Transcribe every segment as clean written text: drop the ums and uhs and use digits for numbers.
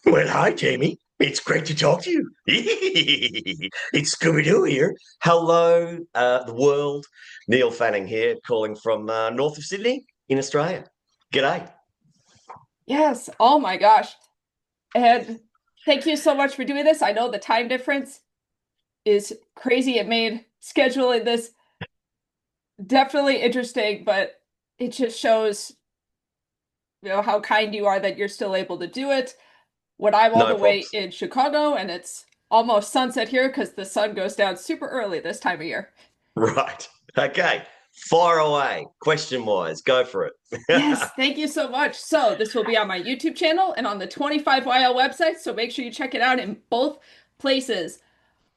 Well, hi, Jamie. It's great to talk to you. It's Scooby-Doo here. Hello, the world. Neil Fanning here, calling from north of Sydney in Australia. G'day. Yes. Oh my gosh. And thank you so much for doing this. I know the time difference is crazy. It made scheduling this definitely interesting, but it just shows, how kind you are that you're still able to do it. When I'm all No the way props. in Chicago and it's almost sunset here because the sun goes down super early this time of year. Right. Okay. Fire away. Question wise. Go for it. Yes, thank you so much. So, this will be on my YouTube channel and on the 25YL website, so make sure you check it out in both places.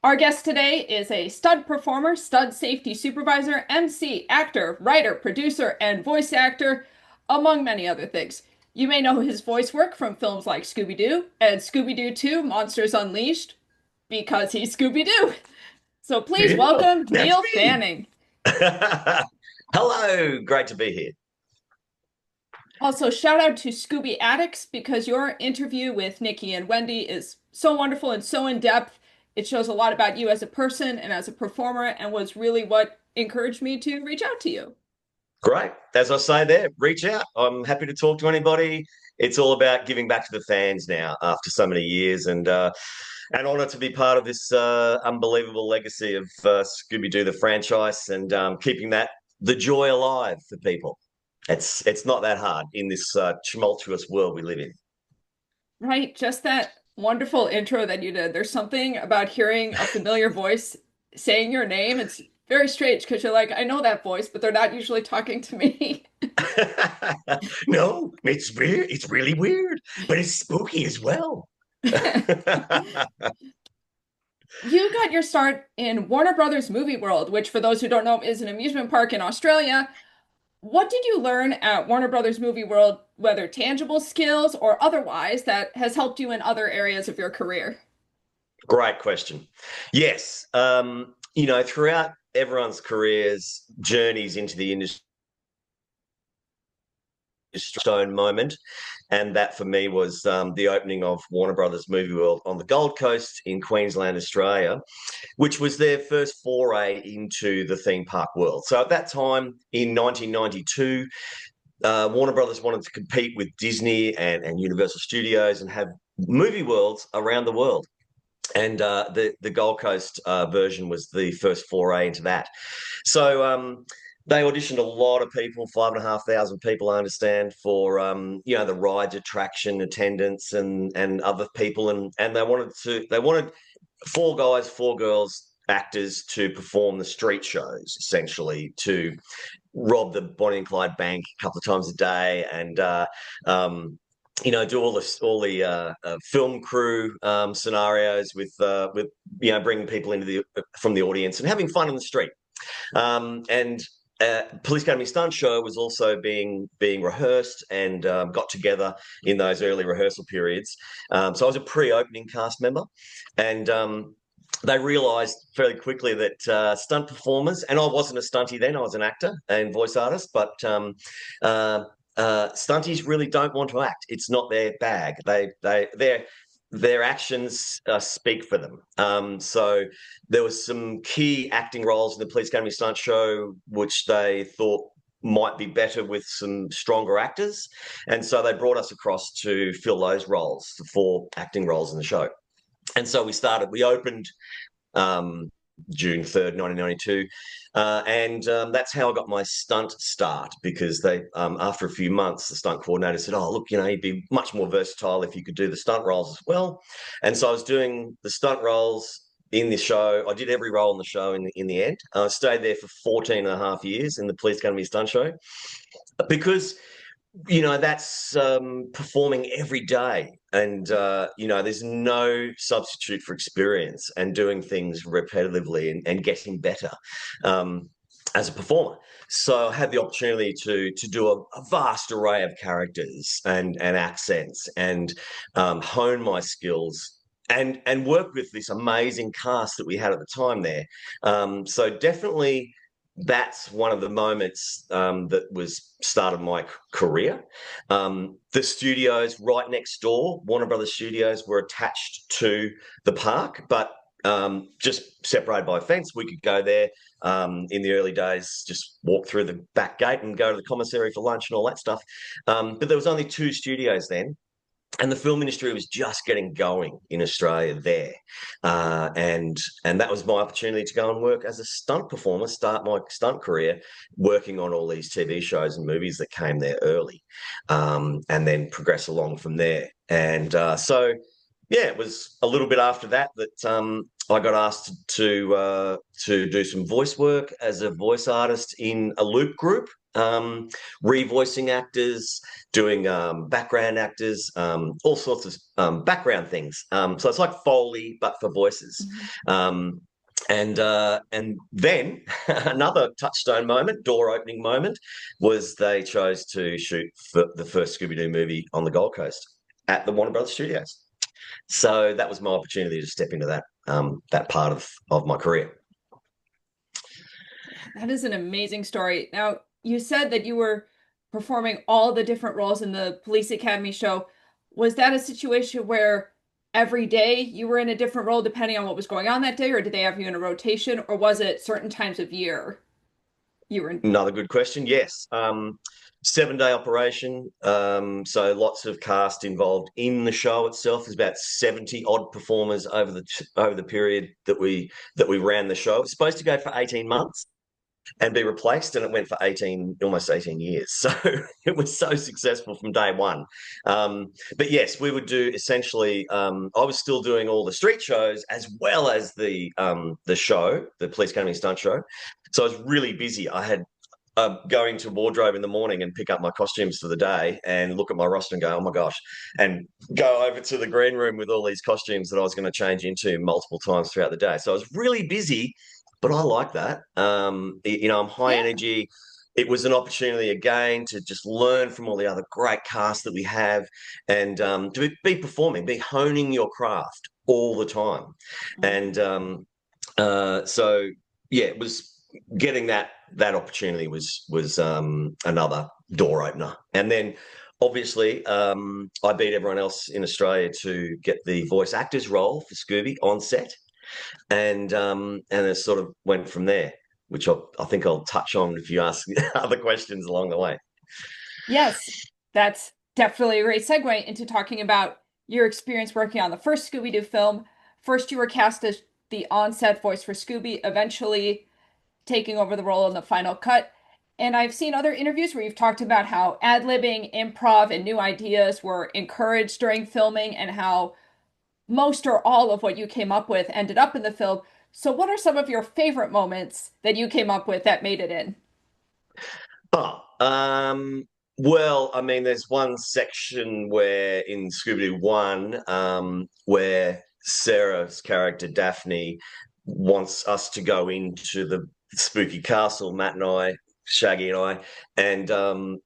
Our guest today is a stunt performer, stunt safety supervisor, MC, actor, writer, producer, and voice actor, among many other things. You may know his voice work from films like Scooby-Doo and Scooby-Doo 2 Monsters Unleashed because he's Scooby-Doo. So please Beautiful. welcome That's Neil me. Fanning. Hello. Great to be here. Also, shout out to Scooby Addicts because your interview with Nikki and Wendy is so wonderful and so in depth. It shows a lot about you as a person and as a performer, and was really what encouraged me to reach out to you. Great. As I say there, reach out. I'm happy to talk to anybody. It's all about giving back to the fans now after so many years, and an honour to be part of this unbelievable legacy of Scooby-Doo the franchise, and keeping that the joy alive for people. It's not that hard in this tumultuous world we live in. Right, just that wonderful intro that you did. There's something about hearing a familiar voice saying your name. It's very strange because you're like, I know that voice, but they're not usually talking to me. No, it's weird. It's really weird, but it's spooky as well. You got your start in Warner Brothers Movie World, which, for those who don't know, is an amusement park in Australia. What did you learn at Warner Brothers Movie World, whether tangible skills or otherwise, that has helped you in other areas of your career? Great question. Yes, throughout everyone's careers, journeys into the industry, own moment, and that for me was the opening of Warner Brothers Movie World on the Gold Coast in Queensland, Australia, which was their first foray into the theme park world. So at that time in 1992, Warner Brothers wanted to compete with Disney and Universal Studios and have movie worlds around the world. And the Gold Coast version was the first foray into that. So they auditioned a lot of people, 5,500 people, I understand, for the rides, attraction, attendance, and other people, and they wanted four guys, four girls, actors to perform the street shows, essentially to rob the Bonnie and Clyde bank a couple of times a day, and do all the film crew scenarios with bringing people into the from the audience and having fun in the street. And Police Academy Stunt Show was also being rehearsed and got together in those early rehearsal periods. So I was a pre-opening cast member, and they realised fairly quickly that stunt performers, and I wasn't a stunty then, I was an actor and voice artist, but uh, stunties really don't want to act. It's not their bag. Their actions speak for them. So there was some key acting roles in the Police Academy Stunt Show, which they thought might be better with some stronger actors. And so they brought us across to fill those roles, the four acting roles in the show. And so we opened um, June 3rd, 1992. And that's how I got my stunt start, because after a few months, the stunt coordinator said, "Oh, look, you'd be much more versatile if you could do the stunt roles as well." And so I was doing the stunt roles in the show. I did every role in the show in the end. I stayed there for 14 and a half years in the Police Academy Stunt Show because that's performing every day, and there's no substitute for experience and doing things repetitively and getting better as a performer. So I had the opportunity to do a vast array of characters and accents, and hone my skills and work with this amazing cast that we had at the time there. So definitely that's one of the moments that was started my career. the studios right next door, Warner Brothers Studios, were attached to the park, but just separated by a fence. We could go there in the early days, just walk through the back gate and go to the commissary for lunch and all that stuff. But there was only 2 studios then. And the film industry was just getting going in Australia there, and that was my opportunity to go and work as a stunt performer, start my stunt career, working on all these TV shows and movies that came there early, and then progress along from there. And so, yeah, it was a little bit after that I got asked to do some voice work as a voice artist in a loop group, revoicing actors, doing background actors, all sorts of background things. So it's like Foley, but for voices. And then another touchstone moment, door opening moment, was they chose to shoot the first Scooby-Doo movie on the Gold Coast at the Warner Brothers Studios. So that was my opportunity to step into that part of my career. That is an amazing story. Now, you said that you were performing all the different roles in the Police Academy show. Was that a situation where every day you were in a different role depending on what was going on that day, or did they have you in a rotation, or was it certain times of year you were in? Another good question. Yes. 7-day operation. So lots of cast involved in the show itself. There's about 70 odd performers over the period that we ran the show. It's supposed to go for 18 months and be replaced, and it went for almost 18 years. So it was so successful from day one. But yes, we would do essentially, I was still doing all the street shows as well as the show, the Police Academy stunt show. So I was really busy. I had going to wardrobe in the morning and pick up my costumes for the day and look at my roster and go, oh my gosh, and go over to the green room with all these costumes that I was going to change into multiple times throughout the day. So I was really busy, but I like that. I'm high energy. It was an opportunity again to just learn from all the other great cast that we have, and to be performing, be honing your craft all the time. And so yeah, it was getting that opportunity was another door opener. And then obviously I beat everyone else in Australia to get the voice actor's role for Scooby on set. And it sort of went from there, which I think I'll touch on if you ask other questions along the way. Yes, that's definitely a great segue into talking about your experience working on the first Scooby-Doo film. First, you were cast as the on-set voice for Scooby, eventually taking over the role in the final cut. And I've seen other interviews where you've talked about how ad-libbing, improv, and new ideas were encouraged during filming, and how most or all of what you came up with ended up in the film. So what are some of your favorite moments that you came up with that made it in? Well, I mean, there's one section where in Scooby-Doo 1, where Sarah's character Daphne wants us to go into the spooky castle, Matt and I, Shaggy and I, and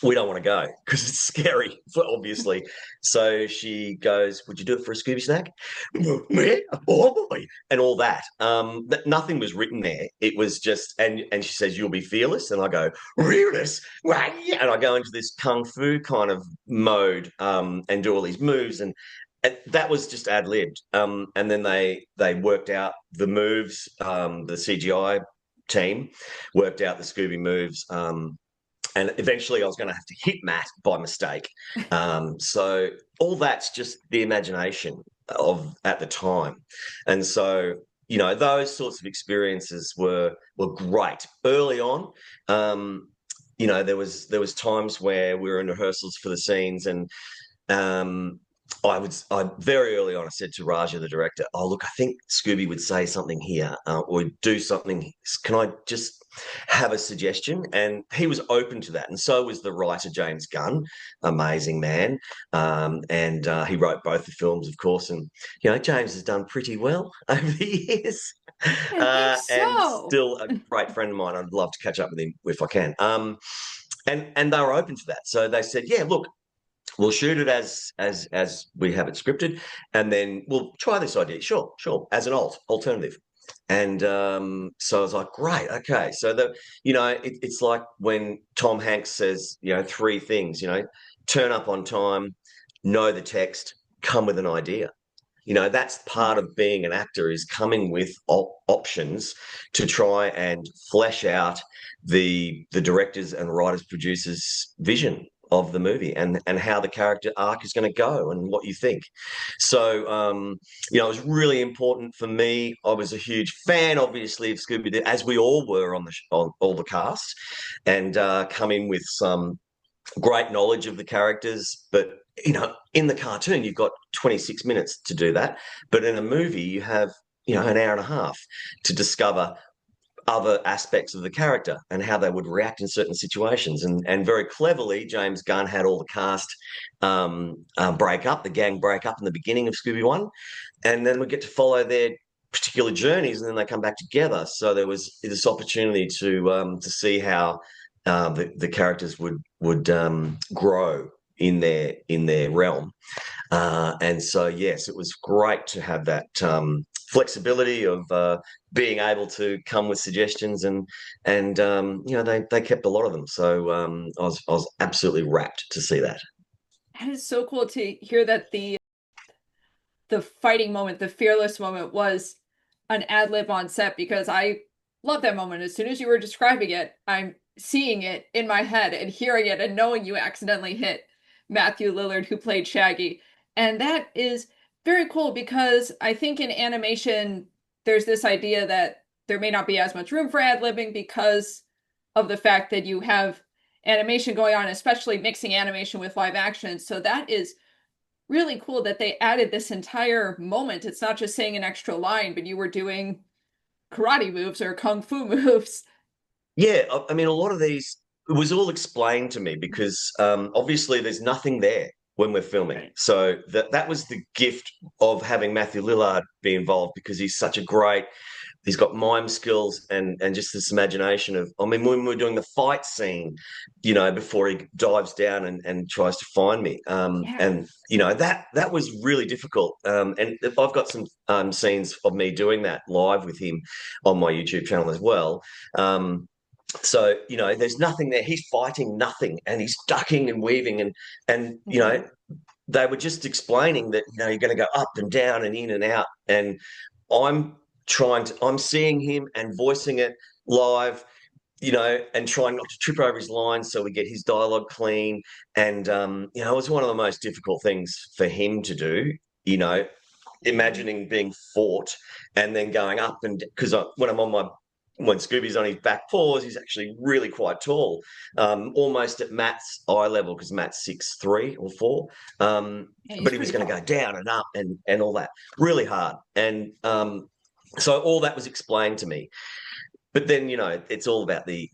we don't want to go because it's scary, obviously. So she goes, would you do it for a Scooby snack? Oh boy, and all that. Nothing was written there. It was just, and she says, you'll be fearless. And I go, fearless? And I go into this kung fu kind of mode, and do all these moves. And that was just ad-libbed. And then they worked out the moves, the CGI team worked out the Scooby moves, and eventually I was going to have to hit Matt by mistake. So all that's just the imagination of at the time. And so, those sorts of experiences were great early on. There was times where we were in rehearsals for the scenes, and I very early on, I said to Raja, the director, oh, look, I think Scooby would say something here, or do something. Can I just have a suggestion? And he was open to that. And so was the writer, James Gunn, amazing man. And he wrote both the films, of course. And, James has done pretty well over the years. I think and so. still a great friend of mine. I'd love to catch up with him if I can. And they were open to that. So they said, yeah, look, we'll shoot it as we have it scripted, and then we'll try this idea. Sure, as an alternative. And so I was like, great, okay. So it's like when Tom Hanks says, 3 things, turn up on time, know the text, come with an idea. That's part of being an actor, is coming with options to try and flesh out the directors and writers producers vision of the movie, and how the character arc is going to go and what you think. So it was really important for me. I was a huge fan, obviously, of Scooby-Doo, as we all were on all the cast, and come in with some great knowledge of the characters. But in the cartoon you've got 26 minutes to do that, but in a movie you have an hour and a half to discover other aspects of the character and how they would react in certain situations. And very cleverly, James Gunn had all the cast the gang break up in the beginning of Scooby One, and then we get to follow their particular journeys, and then they come back together. So there was this opportunity to see how the characters would grow in their realm. And so, yes, it was great to have that flexibility of being able to come with suggestions, and they kept a lot of them. So I was absolutely rapt to see that. That is so cool to hear that the fighting moment, the fearless moment, was an ad lib on set, because I love that moment. As soon as you were describing it, I'm seeing it in my head and hearing it and knowing you accidentally hit Matthew Lillard, who played Shaggy. And that is very cool, because I think in animation, there's this idea that there may not be as much room for ad-libbing because of the fact that you have animation going on, especially mixing animation with live action. So that is really cool that they added this entire moment. It's not just saying an extra line, but you were doing karate moves or kung fu moves. Yeah, I mean, a lot of these, it was all explained to me, because obviously there's nothing there when we're filming. Right. So that was the gift of having Matthew Lillard be involved, because he's he's got mime skills and just this imagination of, I mean, when we're doing the fight scene, before he dives down and tries to find me. Yeah. And, that was really difficult. And I've got some scenes of me doing that live with him on my YouTube channel as well. So there's nothing there. He's fighting nothing, and he's ducking and weaving, and they were just explaining that you're going to go up and down and in and out, and I'm seeing him and voicing it live, and trying not to trip over his lines so we get his dialogue clean. And it was one of the most difficult things for him to do. Imagining being fought and then going up, and because when Scooby's on his back paws, he's actually really quite tall, almost at Matt's eye level, because Matt's 6'3" or 4. Yeah, But he was going to go down and up and all that. Really hard. And so all that was explained to me. But then, it's all about the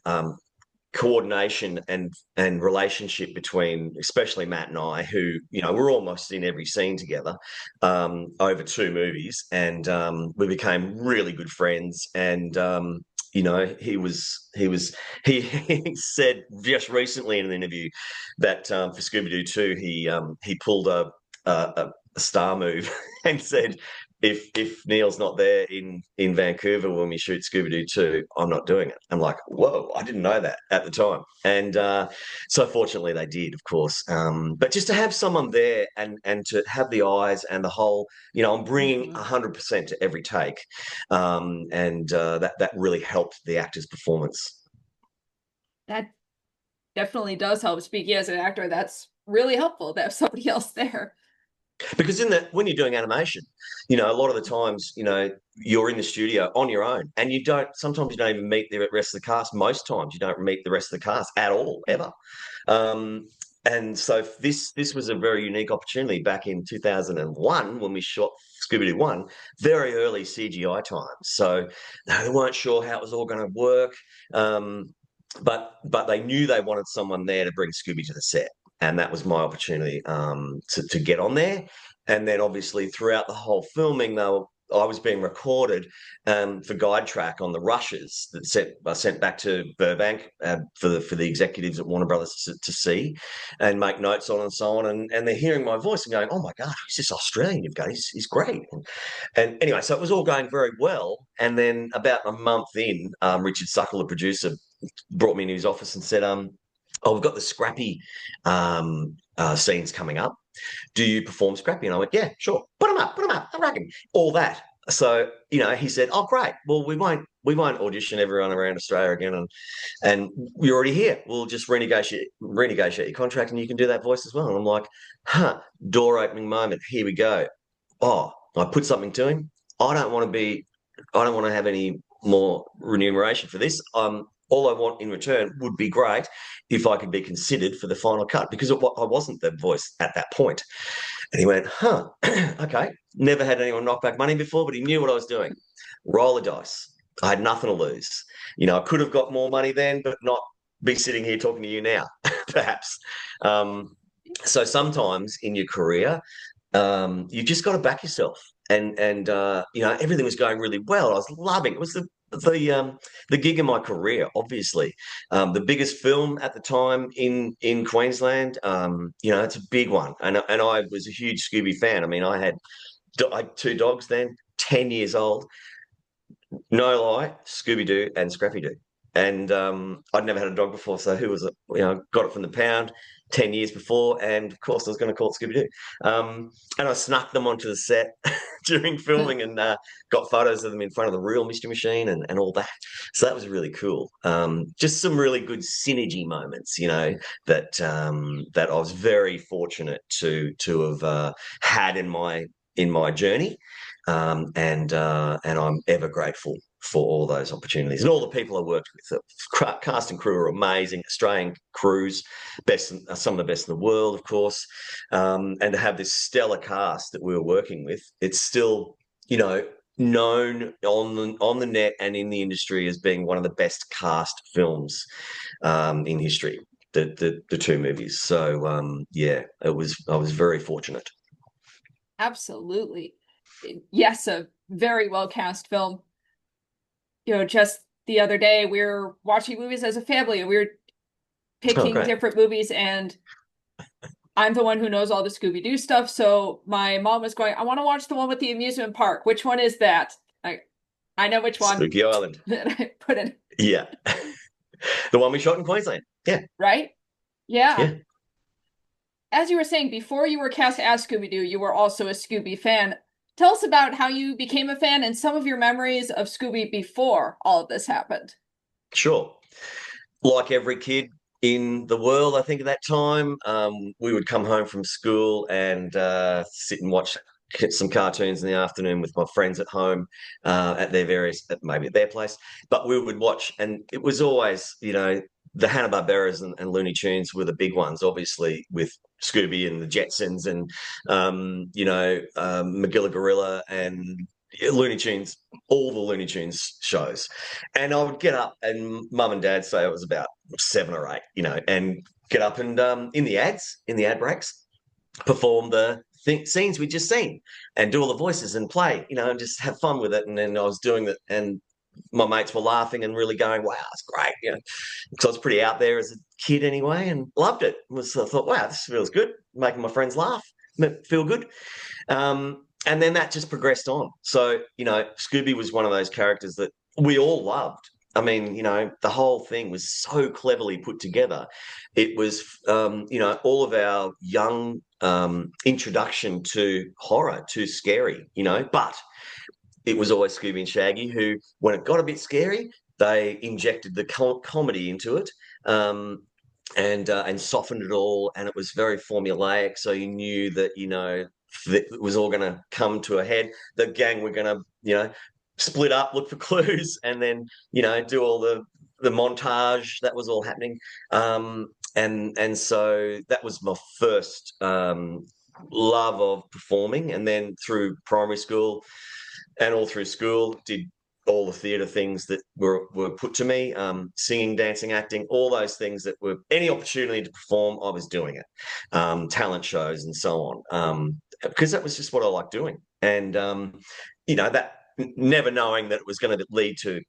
coordination and relationship between, especially Matt and I, who we're almost in every scene together over 2 movies, and we became really good friends. And he said just recently in an interview that for Scooby-Doo 2 he pulled a star move and said, if Neil's not there in Vancouver when we shoot Scooby-Doo 2, I'm not doing it. I'm like, whoa, I didn't know that at the time. And so fortunately they did, of course. But just to have someone there and to have the eyes and the whole, I'm bringing 100% to every take. And that really helped the actor's performance. That definitely does help. Speaking as an actor, that's really helpful to have somebody else there. Because when you're doing animation, a lot of the times, you're in the studio on your own, and sometimes you don't even meet the rest of the cast. Most times you don't meet the rest of the cast at all, ever. And so this was a very unique opportunity back in 2001 when we shot Scooby-Doo 1, very early CGI times. So they weren't sure how it was all going to work. But they knew they wanted someone there to bring Scooby to the set. And that was my opportunity to get on there. And then obviously throughout the whole filming, I was being recorded for guide track on the rushes that I sent back to Burbank for the executives at Warner Brothers to see and make notes on and so on. And they're hearing my voice and going, oh my God, who's this Australian you've got? He's great. And anyway, so it was all going very well. And then about a month in, Richard Suckle, the producer, brought me into his office and said, oh, we've got the Scrappy scenes coming up. Do you perform Scrappy? And I went, yeah, sure. Put them up, I reckon. All that. So, he said, oh, great. Well, we won't audition everyone around Australia again. And you're already here. We'll just renegotiate your contract and you can do that voice as well. And I'm like, door opening moment. Here we go. Oh, I put something to him. I don't want to have any more remuneration for this. All I want in return would be great if I could be considered for the final cut because I wasn't the voice at that point. And he went, okay. Never had anyone knock back money before, but he knew what I was doing. Roll the dice. I had nothing to lose. I could have got more money then, but not be sitting here talking to you now, perhaps. So sometimes in your career, you've just got to back yourself. And everything was going really well. I was loving it. It was the gig of my career, obviously. The biggest film at the time in Queensland. It's a big one. And I was a huge Scooby fan. I mean, I had 2 dogs then, 10 years old. No lie, Scooby-Doo and Scrappy-Doo. And I'd never had a dog before, so who was it? Got it from the pound 10 years before, and of course I was going to call it Scooby-Doo. And I snuck them onto the set during filming and got photos of them in front of the real Mystery Machine and all that. So that was really cool. Just some really good synergy moments, that that I was very fortunate to have had in my journey. And I'm ever grateful for all those opportunities and all the people I worked with. The cast and crew are amazing, Australian crews, some of the best in the world, of course. And to have this stellar cast that we were working with, it's still, known on the net and in the industry as being one of the best cast films in history. The 2 movies. So I was very fortunate. Absolutely. Yes, a very well cast film. Just the other day we were watching movies as a family and we were picking different movies, and I'm the one who knows all the Scooby-Doo stuff. So my mom was going, I want to watch the one with the amusement park. Which one is that? I know which one. Spooky Island. I put in. Yeah. The one we shot in Queensland. Yeah. Right? Yeah. As you were saying, before you were cast as Scooby-Doo, you were also a Scooby fan. Tell us about how you became a fan and some of your memories of Scooby before all of this happened. Sure. Like every kid in the world, I think at that time, we would come home from school and sit and watch some cartoons in the afternoon with my friends at home maybe at their place. But we would watch, and it was always, the Hanna-Barberas and Looney Tunes were the big ones, obviously, with Scooby and the Jetsons and, Magilla Gorilla and Looney Tunes, all the Looney Tunes shows. And I would get up and Mum and Dad say it was about 7 or 8, and get up and in the ad breaks, perform the scenes we'd just seen and do all the voices and play, and just have fun with it. And then I was doing that and my mates were laughing and really going, wow, it's great. Because I was pretty out there as a kid anyway and loved it. I thought, wow, this feels good. Making my friends laugh, feel good. And then that just progressed on. So, Scooby was one of those characters that we all loved. I mean, the whole thing was so cleverly put together. It was, all of our young introduction to horror, to scary, but it was always Scooby and Shaggy who, when it got a bit scary, they injected the comedy into it and softened it all. And it was very formulaic. So you knew that, that it was all going to come to a head. The gang were going to, split up, look for clues, and then, do all the montage that was all happening. And so that was my first love of performing. And then through primary school and all through school, did all the theatre things that were put to me, singing, dancing, acting, all those things that were any opportunity to perform, I was doing it. Talent shows and so on, because that was just what I liked doing. And, that never knowing that it was going to lead to,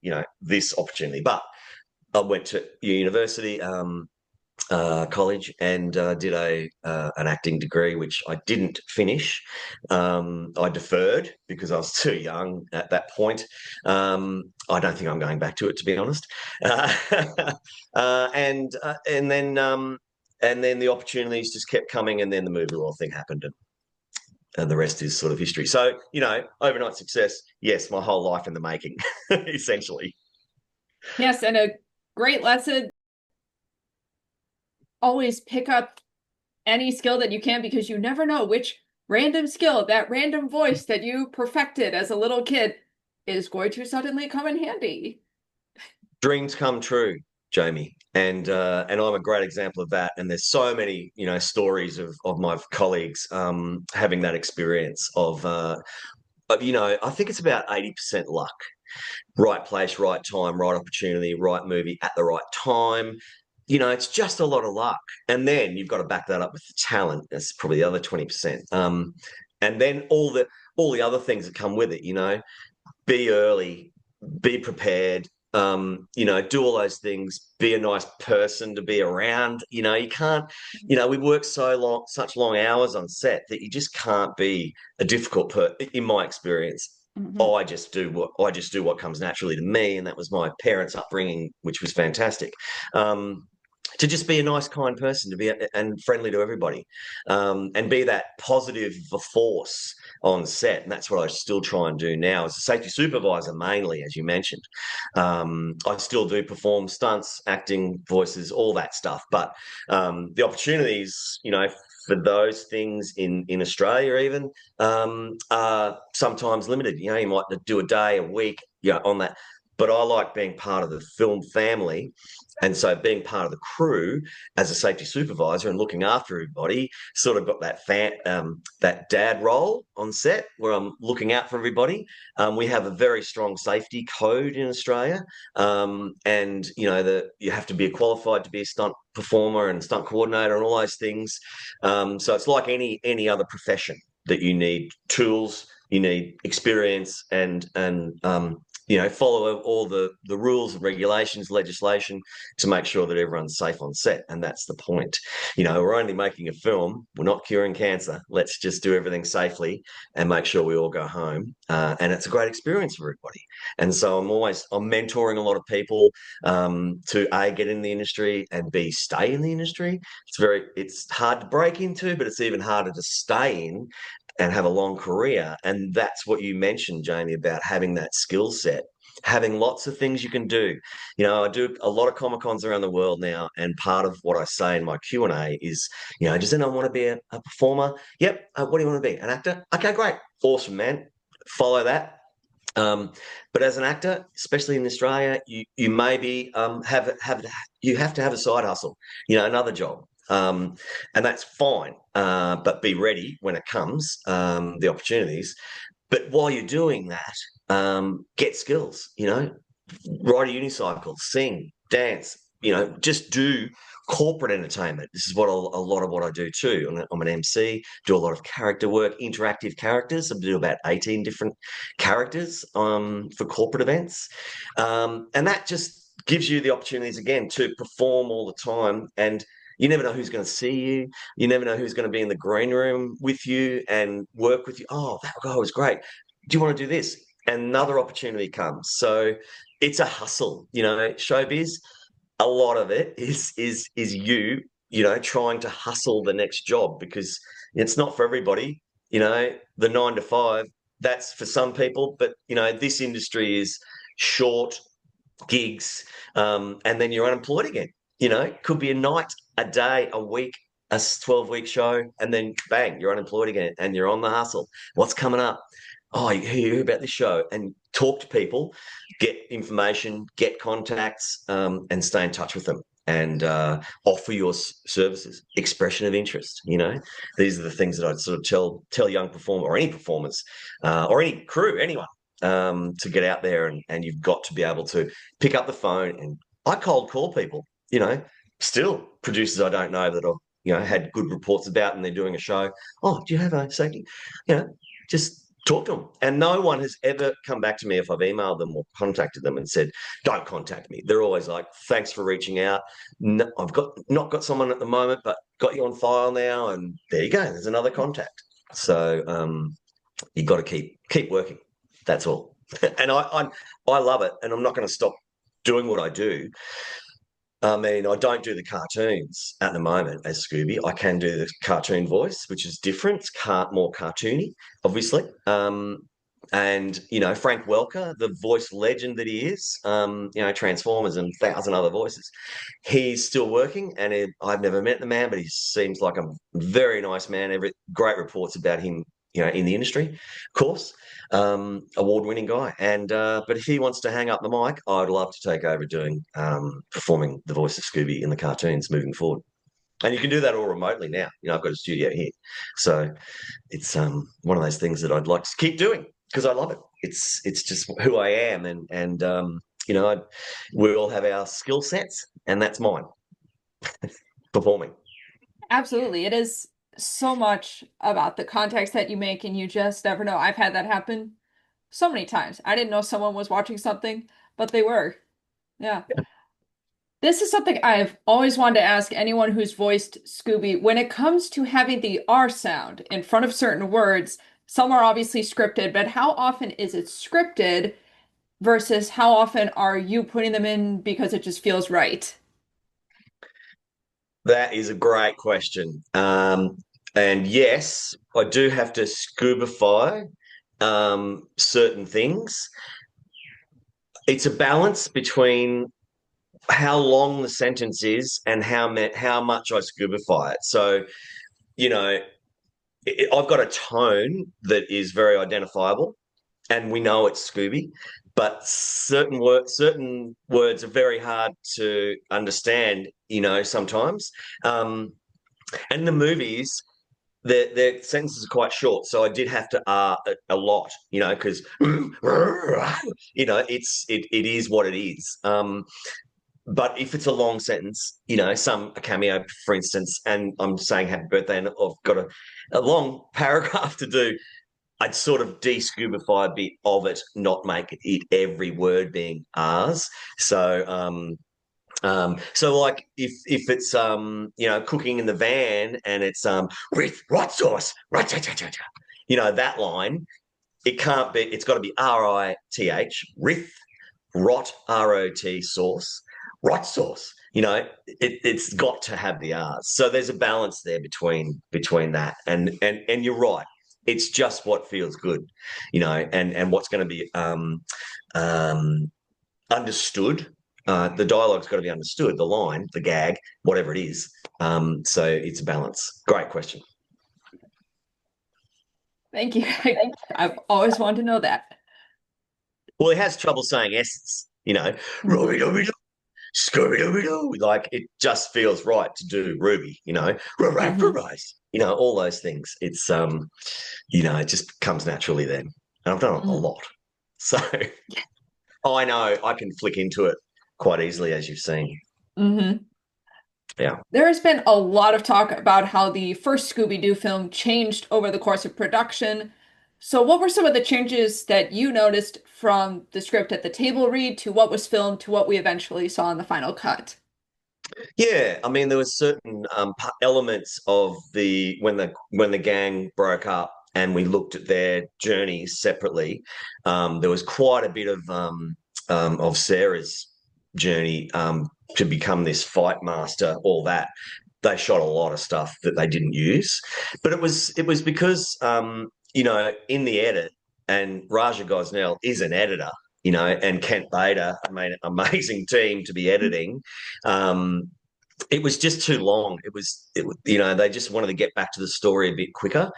this opportunity. But I went to university, college and did an acting degree, which I didn't finish. I deferred because I was too young at that point. I don't think I'm going back to it, to be honest. Uh, and then the opportunities just kept coming, and then the movie world thing happened, and the rest is sort of history. So, overnight success, yes, my whole life in the making, essentially. Yes, and a great lesson. Always pick up any skill that you can, because you never know which random skill, that random voice that you perfected as a little kid, is going to suddenly come in handy. Dreams come true, Jamie, and I'm a great example of that. And there's so many stories of my colleagues having that experience I think it's about 80% luck. Right place, right time, right opportunity, right movie at the right time. It's just a lot of luck. And then you've got to back that up with the talent. That's probably the other 20%. And then all the other things that come with it, be early, be prepared, do all those things, be a nice person to be around. You can't, we work such long hours on set that you just can't be a difficult in my experience. Mhm. I just do what comes naturally to me, and that was my parents' upbringing, which was fantastic. To just be a nice, kind person, to be and friendly to everybody, and be that positive force on set. And that's what I still try and do now as a safety supervisor, mainly, as you mentioned. I still do perform stunts, acting, voices, all that stuff. But the opportunities, for those things in Australia even are sometimes limited. You might do a day, a week, on that. But I like being part of the film family. And so being part of the crew as a safety supervisor and looking after everybody, sort of got that dad role on set where I'm looking out for everybody. We have a very strong safety code in Australia, and you have to be qualified to be a stunt performer and stunt coordinator and all those things. So it's like any other profession that you need tools, you need experience, and follow all the rules and regulations, legislation to make sure that everyone's safe on set. And that's the point. We're only making a film. We're not curing cancer. Let's just do everything safely and make sure we all go home. And it's a great experience for everybody. And so I'm mentoring a lot of people to A, get in the industry, and B, stay in the industry. It's hard to break into, but it's even harder to stay in and have a long career. And that's what you mentioned, Jamie, about having that skill set, having lots of things you can do. I do a lot of Comic Cons around the world now, and part of what I say in my Q&A is, does anyone want to be a performer? Yep. What do you want to be? An actor? Okay, great. Awesome, man. Follow that. But as an actor, especially in Australia, you maybe you have to have a side hustle, another job. And that's fine. But be ready when it comes, the opportunities. But while you're doing that, get skills, ride a unicycle, sing, dance, just do corporate entertainment. This is what a lot of what I do too. I'm an MC, do a lot of character work, interactive characters. I do about 18 different characters for corporate events. And that just gives you the opportunities again to perform all the time. And you never know who's going to see you. You never know who's going to be in the green room with you and work with you. Oh, that guy was great. Do you want to do this? Another opportunity comes. So it's a hustle, showbiz. A lot of it is trying to hustle the next job, because it's not for everybody. The 9 to 5, that's for some people, but this industry is short gigs, and then you're unemployed again. Could be a night, a day, a week, a 12-week show, and then bang, you're unemployed again, and you're on the hustle. What's coming up? Oh, you hear about this show, and talk to people, get information, get contacts, and stay in touch with them, and offer your services. Expression of interest. These are the things that I'd sort of tell young performer, or any performers, or any crew, anyone, to get out there, and you've got to be able to pick up the phone. And I cold call people. Still producers I don't know that I've had good reports about, and they're doing a show. Oh, do you have a safety? Just talk to them. And no one has ever come back to me if I've emailed them or contacted them and said, don't contact me. They're always like, thanks for reaching out. No, I've not got someone at the moment, but got you on file now. And there you go. There's another contact. So you've got to keep working. That's all. And I love it. And I'm not going to stop doing what I do. I mean, I don't do the cartoons at the moment as Scooby. I can do the cartoon voice, which is different. It's more cartoony, obviously. And, Frank Welker, the voice legend that he is, Transformers and 1,000 other voices, he's still working. And I've never met the man, but he seems like a very nice man. Great reports about him, in the industry, of course. Award-winning guy. And but if he wants to hang up the mic, I'd love to take over doing performing the voice of Scooby in the cartoons moving forward. And you can do that all remotely now. I've got a studio here, so it's one of those things that I'd like to keep doing because I love it. It's just who I am, and we all have our skill sets, and that's mine. Performing. Absolutely, it is so much about the context that you make, and you just never know. I've had that happen so many times. I didn't know someone was watching something, but they were. Yeah. This is something I've always wanted to ask anyone who's voiced Scooby. When it comes to having the R sound in front of certain words, some are obviously scripted, but how often is it scripted versus how often are you putting them in because it just feels right? That is a great question. And yes, I do have to Scoobify certain things. It's a balance between how long the sentence is and how much I Scoobify it. So, I've got a tone that is very identifiable, and we know it's Scooby. But certain words are very hard to understand, sometimes. And the movies, their sentences are quite short, so I did have to a lot, because it is what it is. But if it's a long sentence, a cameo, for instance, and I'm saying happy birthday, and I've got a long paragraph to do, I'd sort of de-Scoobify a bit of it, not make it every word being ours. So like if it's cooking in the van and it's with what sauce, that line, it can't be. It's got to be RITH, rith, rot, ROT sauce, rot sauce. It's got to have the R's. So there's a balance there between that, and you're right. It's just what feels good, and what's going to be understood. The dialogue's got to be understood, the line, the gag, whatever it is. So it's a balance. Great question. Thank you. I've always wanted to know that. Well, he has trouble saying S's, Ruby-dooby-doo, Scooby-Dooby-Doo. Like, it just feels right to do Ruby, all those things. It's, it just comes naturally then. And I've done it a lot. So I know I can flick into it quite easily, as you've seen. Mm-hmm. Yeah. There has been a lot of talk about how the first Scooby-Doo film changed over the course of production. So what were some of the changes that you noticed from the script at the table read to what was filmed to what we eventually saw in the final cut? Yeah, I mean, there were certain elements of when the gang broke up and we looked at their journeys separately. There was quite a bit of Sarah's journey to become this fight master. All that they shot a lot of stuff that they didn't use, but it was because in the edit, and Raja Gosnell is an editor, and Kent Bader, I mean, amazing team to be editing. It was just too long. They just wanted to get back to the story a bit quicker.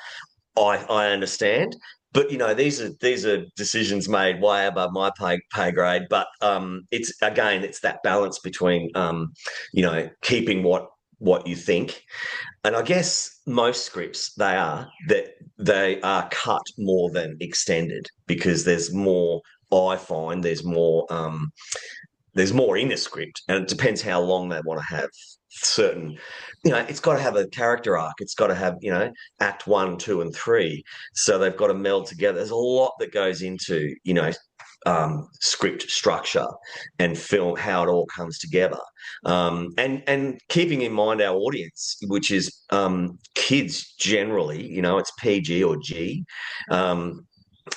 I understand, but these are decisions made way above my pay grade. But it's that balance between keeping what you think, and I guess most scripts they are cut more than extended because there's more. I find there's more there's more in the script, and it depends how long they want to have certain, it's got to have a character arc. It's got to have, act one, two, and three. So they've got to meld together. There's a lot that goes into, script structure and film, how it all comes together. And keeping in mind our audience, which is kids generally, it's PG or G.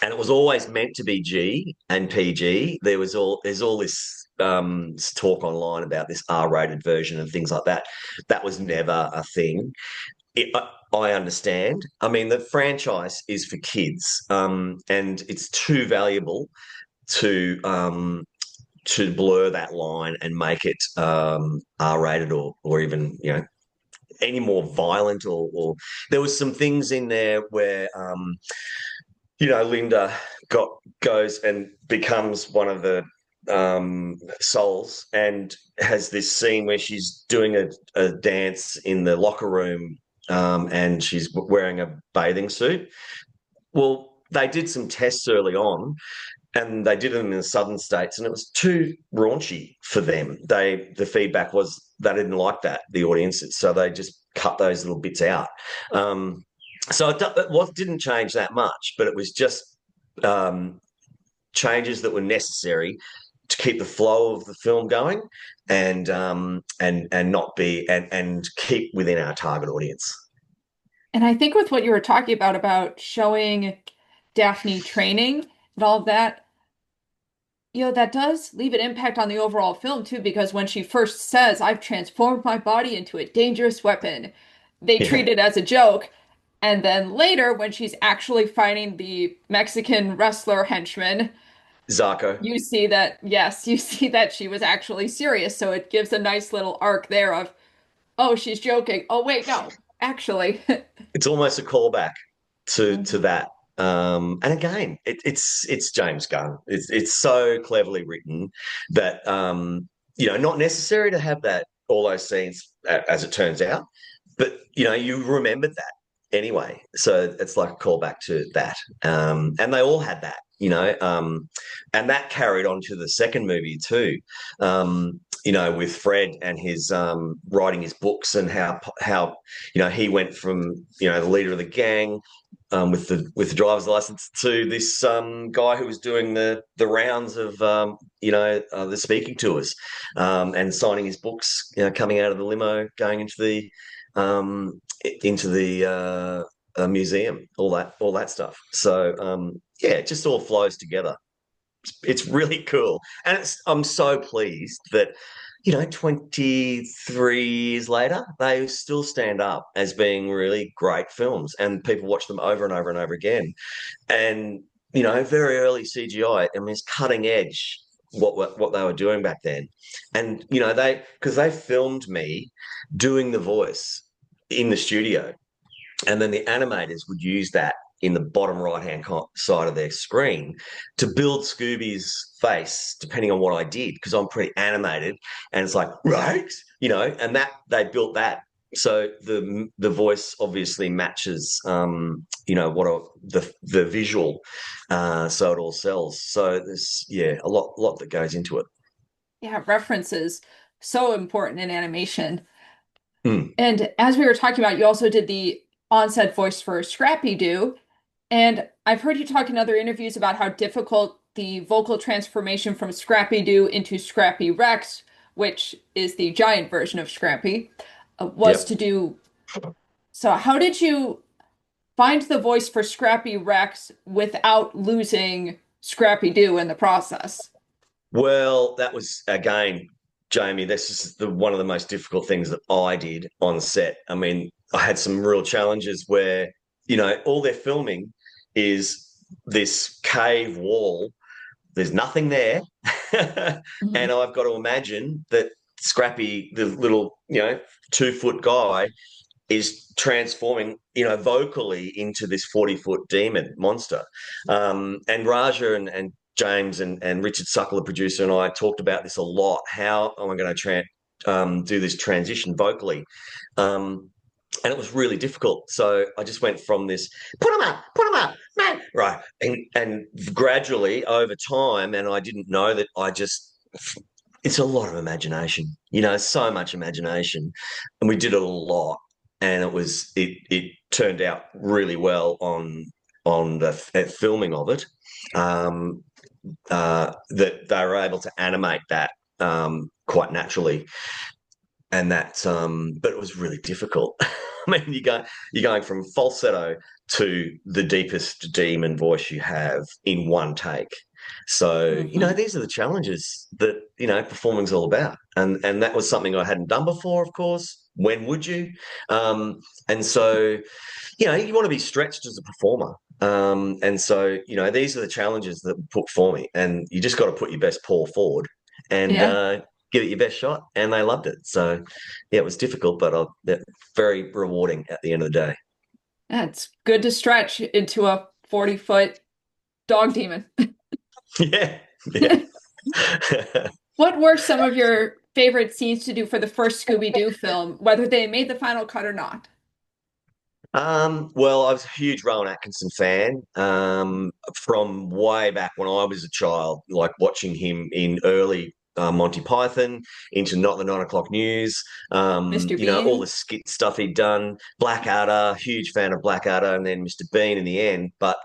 And it was always meant to be G and PG. There's all this talk online about this R-rated version and things like that. That was never a thing. I understand. I mean, the franchise is for kids, and it's too valuable to blur that line and make it R-rated or even any more violent or there was some things in there where Linda goes and becomes one of the souls and has this scene where she's doing a dance in the locker room, and she's wearing a bathing suit. Well, they did some tests early on, and they did them in the southern states, and it was too raunchy for them. The feedback was they didn't like that, the audiences, so they just cut those little bits out. So it didn't change that much, but it was just changes that were necessary to keep the flow of the film going and not be and keep within our target audience. And I think with what you were talking about showing Daphne training and all of that, that does leave an impact on the overall film too, because when she first says, "I've transformed my body into a dangerous weapon," they treat it as a joke. And then later, when she's actually fighting the Mexican wrestler henchman, Zarko. you see that she was actually serious. So it gives a nice little arc there of, oh, she's joking. Oh, wait, no, actually. It's almost a callback to that. And again, it's James Gunn. It's so cleverly written that not necessary to have all those scenes as it turns out, but you remembered that anyway. So it's like a callback to that. And they all had that, and that carried on to the second movie too. With Fred and his writing his books and how he went from the leader of the gang with the driver's license to this guy who was doing the rounds of the speaking tours and signing his books, coming out of the limo, going into the museum, all that stuff. So it just all flows together. It's really cool, and I'm so pleased that 23 years later they still stand up as being really great films, and people watch them over and over and over again. And very early CGI. I mean, it's cutting edge what they were doing back then, and because they filmed me doing the voice in the studio, and then the animators would use that in the bottom right-hand side of their screen to build Scooby's face, depending on what I did, because I'm pretty animated, and it's like, right, and that they built that. So the voice obviously matches, the visual, so it all sells. So there's a lot that goes into it. Yeah, references so important in animation. Mm. And as we were talking about, you also did the on-set voice for Scrappy-Doo. And I've heard you talk in other interviews about how difficult the vocal transformation from Scrappy-Doo into Scrappy-Rex, which is the giant version of Scrappy, was to do. So how did you find the voice for Scrappy-Rex without losing Scrappy-Doo in the process? Well, that was, again, Jamie, this is one of the most difficult things that I did on set. I mean, I had some real challenges where, all they're filming is this cave wall. There's nothing there. And I've got to imagine that Scrappy, the little, 2-foot guy, is transforming, vocally into this 40-foot demon monster. And Raja and James and Richard Suckler, producer, and I talked about this a lot. How am I going to do this transition vocally? And it was really difficult. So I just went from this, put them up, man, right. And gradually over time, and I didn't know that I just it's a lot of imagination, so much imagination, and we did it a lot, and it turned out really well on the filming of it. That they were able to animate that quite naturally, and but it was really difficult. I mean, you're going from falsetto to the deepest demon voice you have in one take. So, Hmm. these are the challenges that, performing's all about. And that was something I hadn't done before, of course. When would you? And so, you want to be stretched as a performer. And so, these are the challenges that were put for me. And you just got to put your best paw forward and Yeah. give it your best shot. And they loved it. So, yeah, it was difficult, but very rewarding at the end of the day. Yeah, it's good to stretch into a 40-foot dog demon. Yeah. Yeah. What were some of your favorite scenes to do for the first Scooby-Doo film, whether they made the final cut or not? Well, I was a huge Rowan Atkinson fan from way back when I was a child, like watching him in early Monty Python, into Not the 9 o'clock News, Mr. all the Bean? skit stuff he'd done. Blackadder, huge fan of Blackadder, and then Mr. Bean in the end. But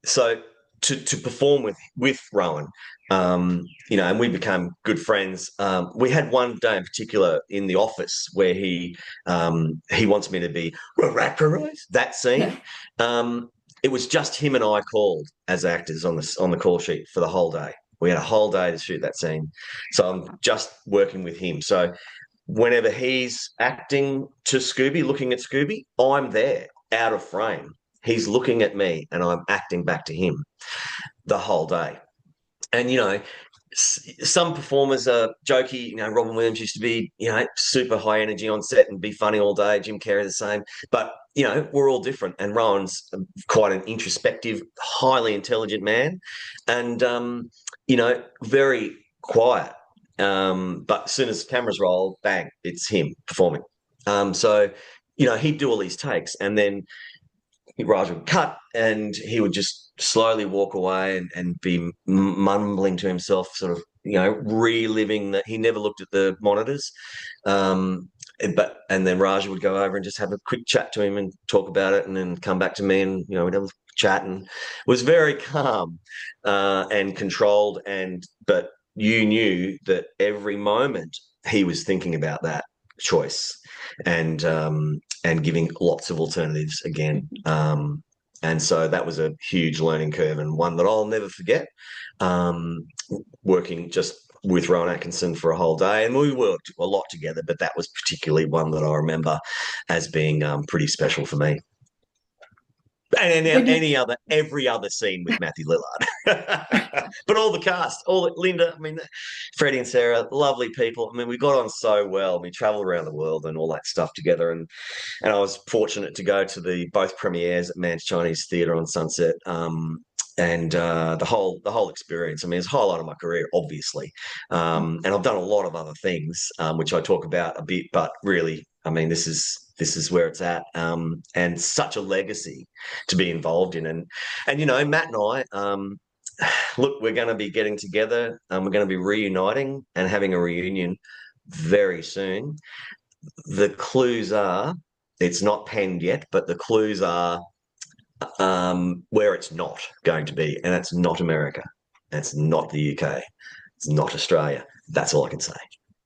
so to perform with Rowan, and we became good friends. We had one day in particular in the office where he wants me to be that scene. It was just him and I called as actors on the call sheet for the whole day. We had a whole day to shoot that scene, so I'm just working with him. So whenever he's acting to Scooby, looking at Scooby, I'm there out of frame. He's looking at me and I'm acting back to him the whole day. And, some performers are jokey. Robin Williams used to be, super high energy on set and be funny all day. Jim Carrey the same. But, we're all different. And Rowan's quite an introspective, highly intelligent man and, very quiet. But as soon as the cameras roll, bang, it's him performing. So, he'd do all these takes and then Raj would cut and he would just slowly walk away and be mumbling to himself, sort of, reliving that he never looked at the monitors. And then Raja would go over and just have a quick chat to him and talk about it and then come back to me and, we'd have a chat and was very calm and controlled. But you knew that every moment he was thinking about that choice and giving lots of alternatives again. And so that was a huge learning curve and one that I'll never forget. Um, Working just with Rowan Atkinson for a whole day, and we worked a lot together, but that was particularly one that I remember as being pretty special for me. And When you every other scene with Matthew Lillard, but all the cast, Linda, I mean, Freddie and Sarah, lovely people. I mean, we got on so well. We travelled around the world and all that stuff together, and I was fortunate to go to the both premieres at Man's Chinese Theatre on Sunset. And the whole experience. I mean, it's a highlight of my career, obviously. And I've done a lot of other things, which I talk about a bit, but really, I mean, this is where it's at, and such a legacy to be involved in. And Matt and I, look, we're going to be getting together. We're going to be reuniting and having a reunion very soon. The clues are, it's not penned yet, but the clues are where it's not going to be, and it's not America. It's not the UK. It's not Australia. That's all I can say.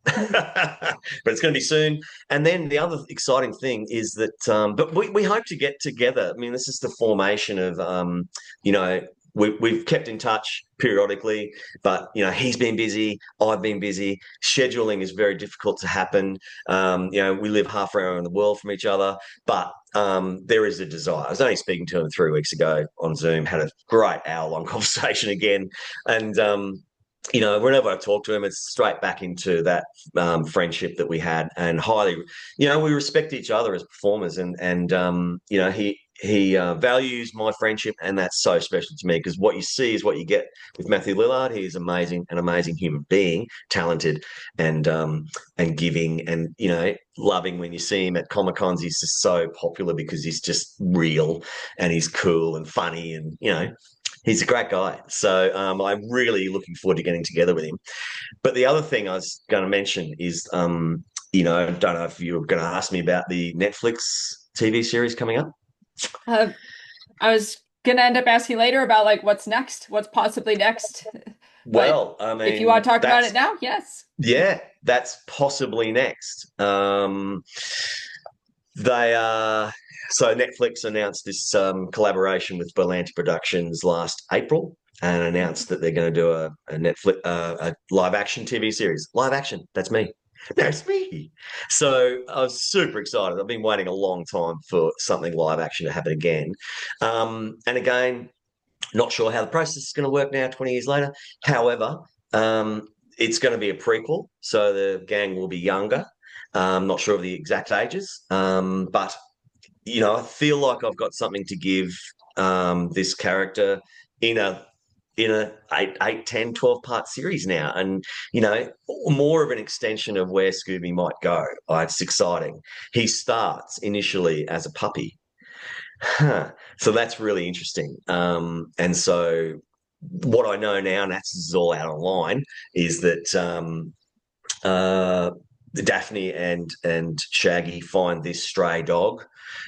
But it's going to be soon. And then the other exciting thing is that, but we hope to get together. I mean, this is the formation of, you know, we've kept in touch periodically, but he's been busy, I've been busy. Scheduling is very difficult to happen. We live half around the world from each other, but there is a desire. I was only speaking to him 3 weeks ago on Zoom, had a great hour-long conversation again, and whenever I talk to him, it's straight back into that friendship that we had, and highly, we respect each other as performers, and he values my friendship, and that's so special to me because what you see is what you get with Matthew Lillard. He's amazing, an amazing human being, talented, and giving, and loving. When you see him at Comic Cons, he's just so popular because he's just real and he's cool and funny, and He's a great guy. So I'm really looking forward to getting together with him. But the other thing I was going to mention is, I don't know if you were going to ask me about the Netflix TV series coming up. Uh, I was gonna end up asking later about like what's next, what's possibly next. But Well, I if you want mean, to talk about it now, yes. that's possibly next. They are so Netflix announced this collaboration with Berlanti Productions last April and announced that they're going to do a Netflix a live action TV series. Live action, that's me. That's me. So I was super excited. I've been waiting a long time for something live action to happen again. And again, not sure how the process is going to work now, 20 years later. However, um, it's going to be a prequel, so the gang will be younger. Not sure of the exact ages, but I feel like I've got something to give this character in a 8, 10, 12 part series now, and more of an extension of where Scooby might go. It's exciting. He starts initially as a puppy. Huh. So that's really interesting. And so what I know now, and that's this is all out online, is that Daphne and Shaggy find this stray dog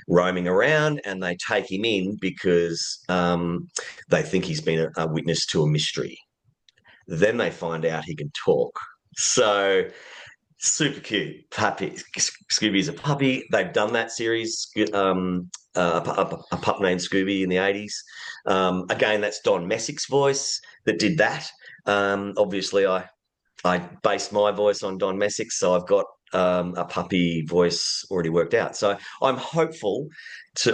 roaming around, and they take him in because they think he's been a witness to a mystery. Then they find out he can talk. So super cute puppy. Scooby's a puppy. They've done that series. A pup named Scooby in the 80s. Again, that's Don Messick's voice that did that. Obviously, I based my voice on Don Messick, so I've got a puppy voice already worked out. So I'm hopeful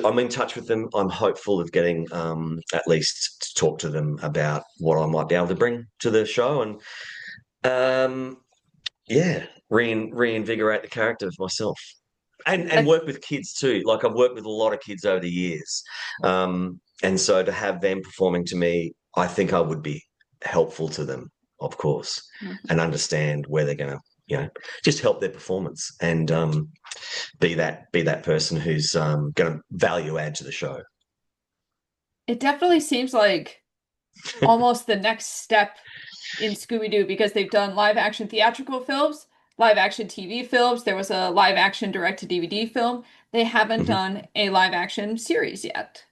I'm in touch with them. I'm hopeful of getting at least to talk to them about what I might be able to bring to the show and yeah, reinvigorate the character of myself. And That work with kids too. Like I've worked with a lot of kids over the years. And so to have them performing to me, I think I would be helpful to them, of course, Mhm. and understand where they're going to, just help their performance and be that person who's going to value add to the show. It definitely seems like almost the next step in Scooby-Doo because they've done live action theatrical films, live action TV films. There was a live action direct to DVD film. They haven't Mhm. done a live action series yet.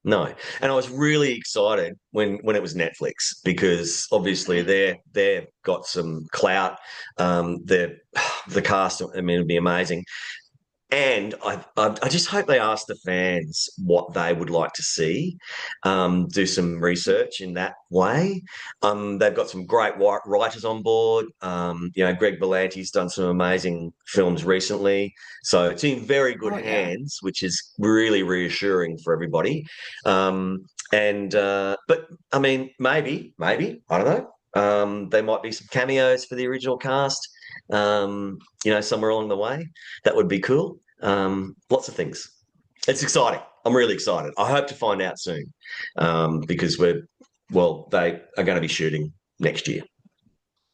No, and I was really excited when it was Netflix because obviously Right. they've got some clout. They're the cast. I mean, it'd be amazing. And I just hope they ask the fans what they would like to see, do some research in that way. They've got some great writers on board. Greg Berlanti's done some amazing films recently. So it's in very good Oh yeah. hands, which is really reassuring for everybody. But I mean, maybe, I don't know. There might be some cameos for the original cast, somewhere along the way. That would be cool. Lots of things. It's exciting. I'm really excited. I hope to find out soon because they are going to be shooting next year.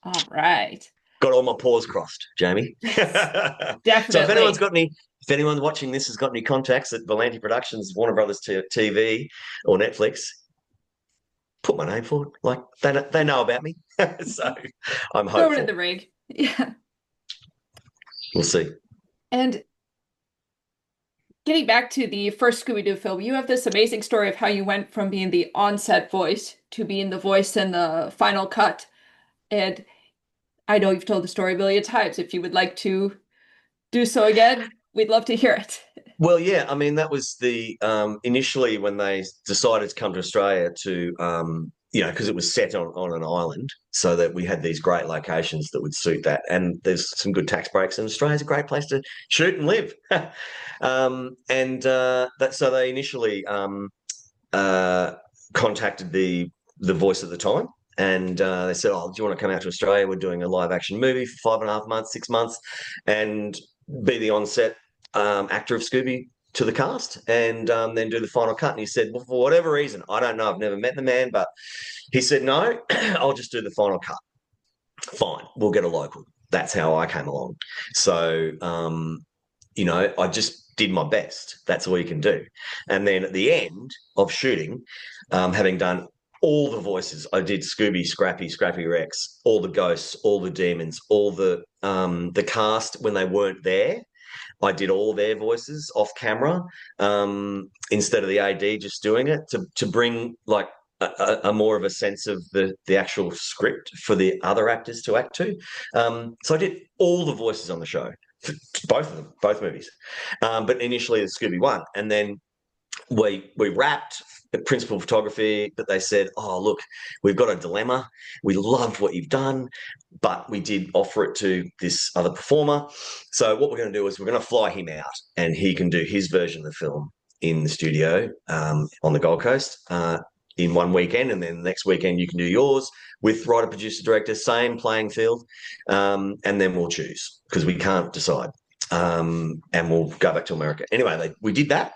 All right. Got all my paws crossed, Jamie. Yes, So definitely. if anyone watching this has got any contacts at Berlanti Productions, Warner Brothers TV, or Netflix, put my name forward. Like they know about me, so I'm Throw it in hopeful. the ring. Yeah. We'll see. And getting back to the first Scooby-Doo film, you have this amazing story of how you went from being the on-set voice to being the voice in the final cut. And I know you've told the story a million times. If you would like to do so again, we'd love to hear it. Well, yeah, I mean, that was the initially when they decided to come to Australia to, because it was set on an island, so that we had these great locations that would suit that. And there's some good tax breaks, and Australia's a great place to shoot and live. So they initially uh, contacted the voice at the time. And they said, "Oh, do you want to come out to Australia? We're doing a live action movie for 5.5 months, 6 months, and be the on-set actor of Scooby to the cast and then do the final cut." And he said, well, for whatever reason, I don't know, I've never met the man, but he said, no, I'll just do the final cut. Fine, we'll get a local. That's how I came along. So, I just did my best. That's all you can do. And then at the end of shooting, having done all the voices. I did Scooby, Scrappy, Scrappy-Rex, all the ghosts, all the demons, all the cast when they weren't there. I did all their voices off camera instead of the AD just doing it to bring like a more of a sense of the actual script for the other actors to act to. So I did all the voices on the show, both of them, both movies. But initially the Scooby one, and then we wrapped the principal photography, but they said, "Oh, look, we've got a dilemma. We loved what you've done, but we did offer it to this other performer. So what we're going to do is we're going to fly him out, and he can do his version of the film in the studio on the Gold Coast in one weekend, and then the next weekend you can do yours with writer, producer, director, same playing field, and then we'll choose because we can't decide, and we'll go back to America." Anyway, we did that.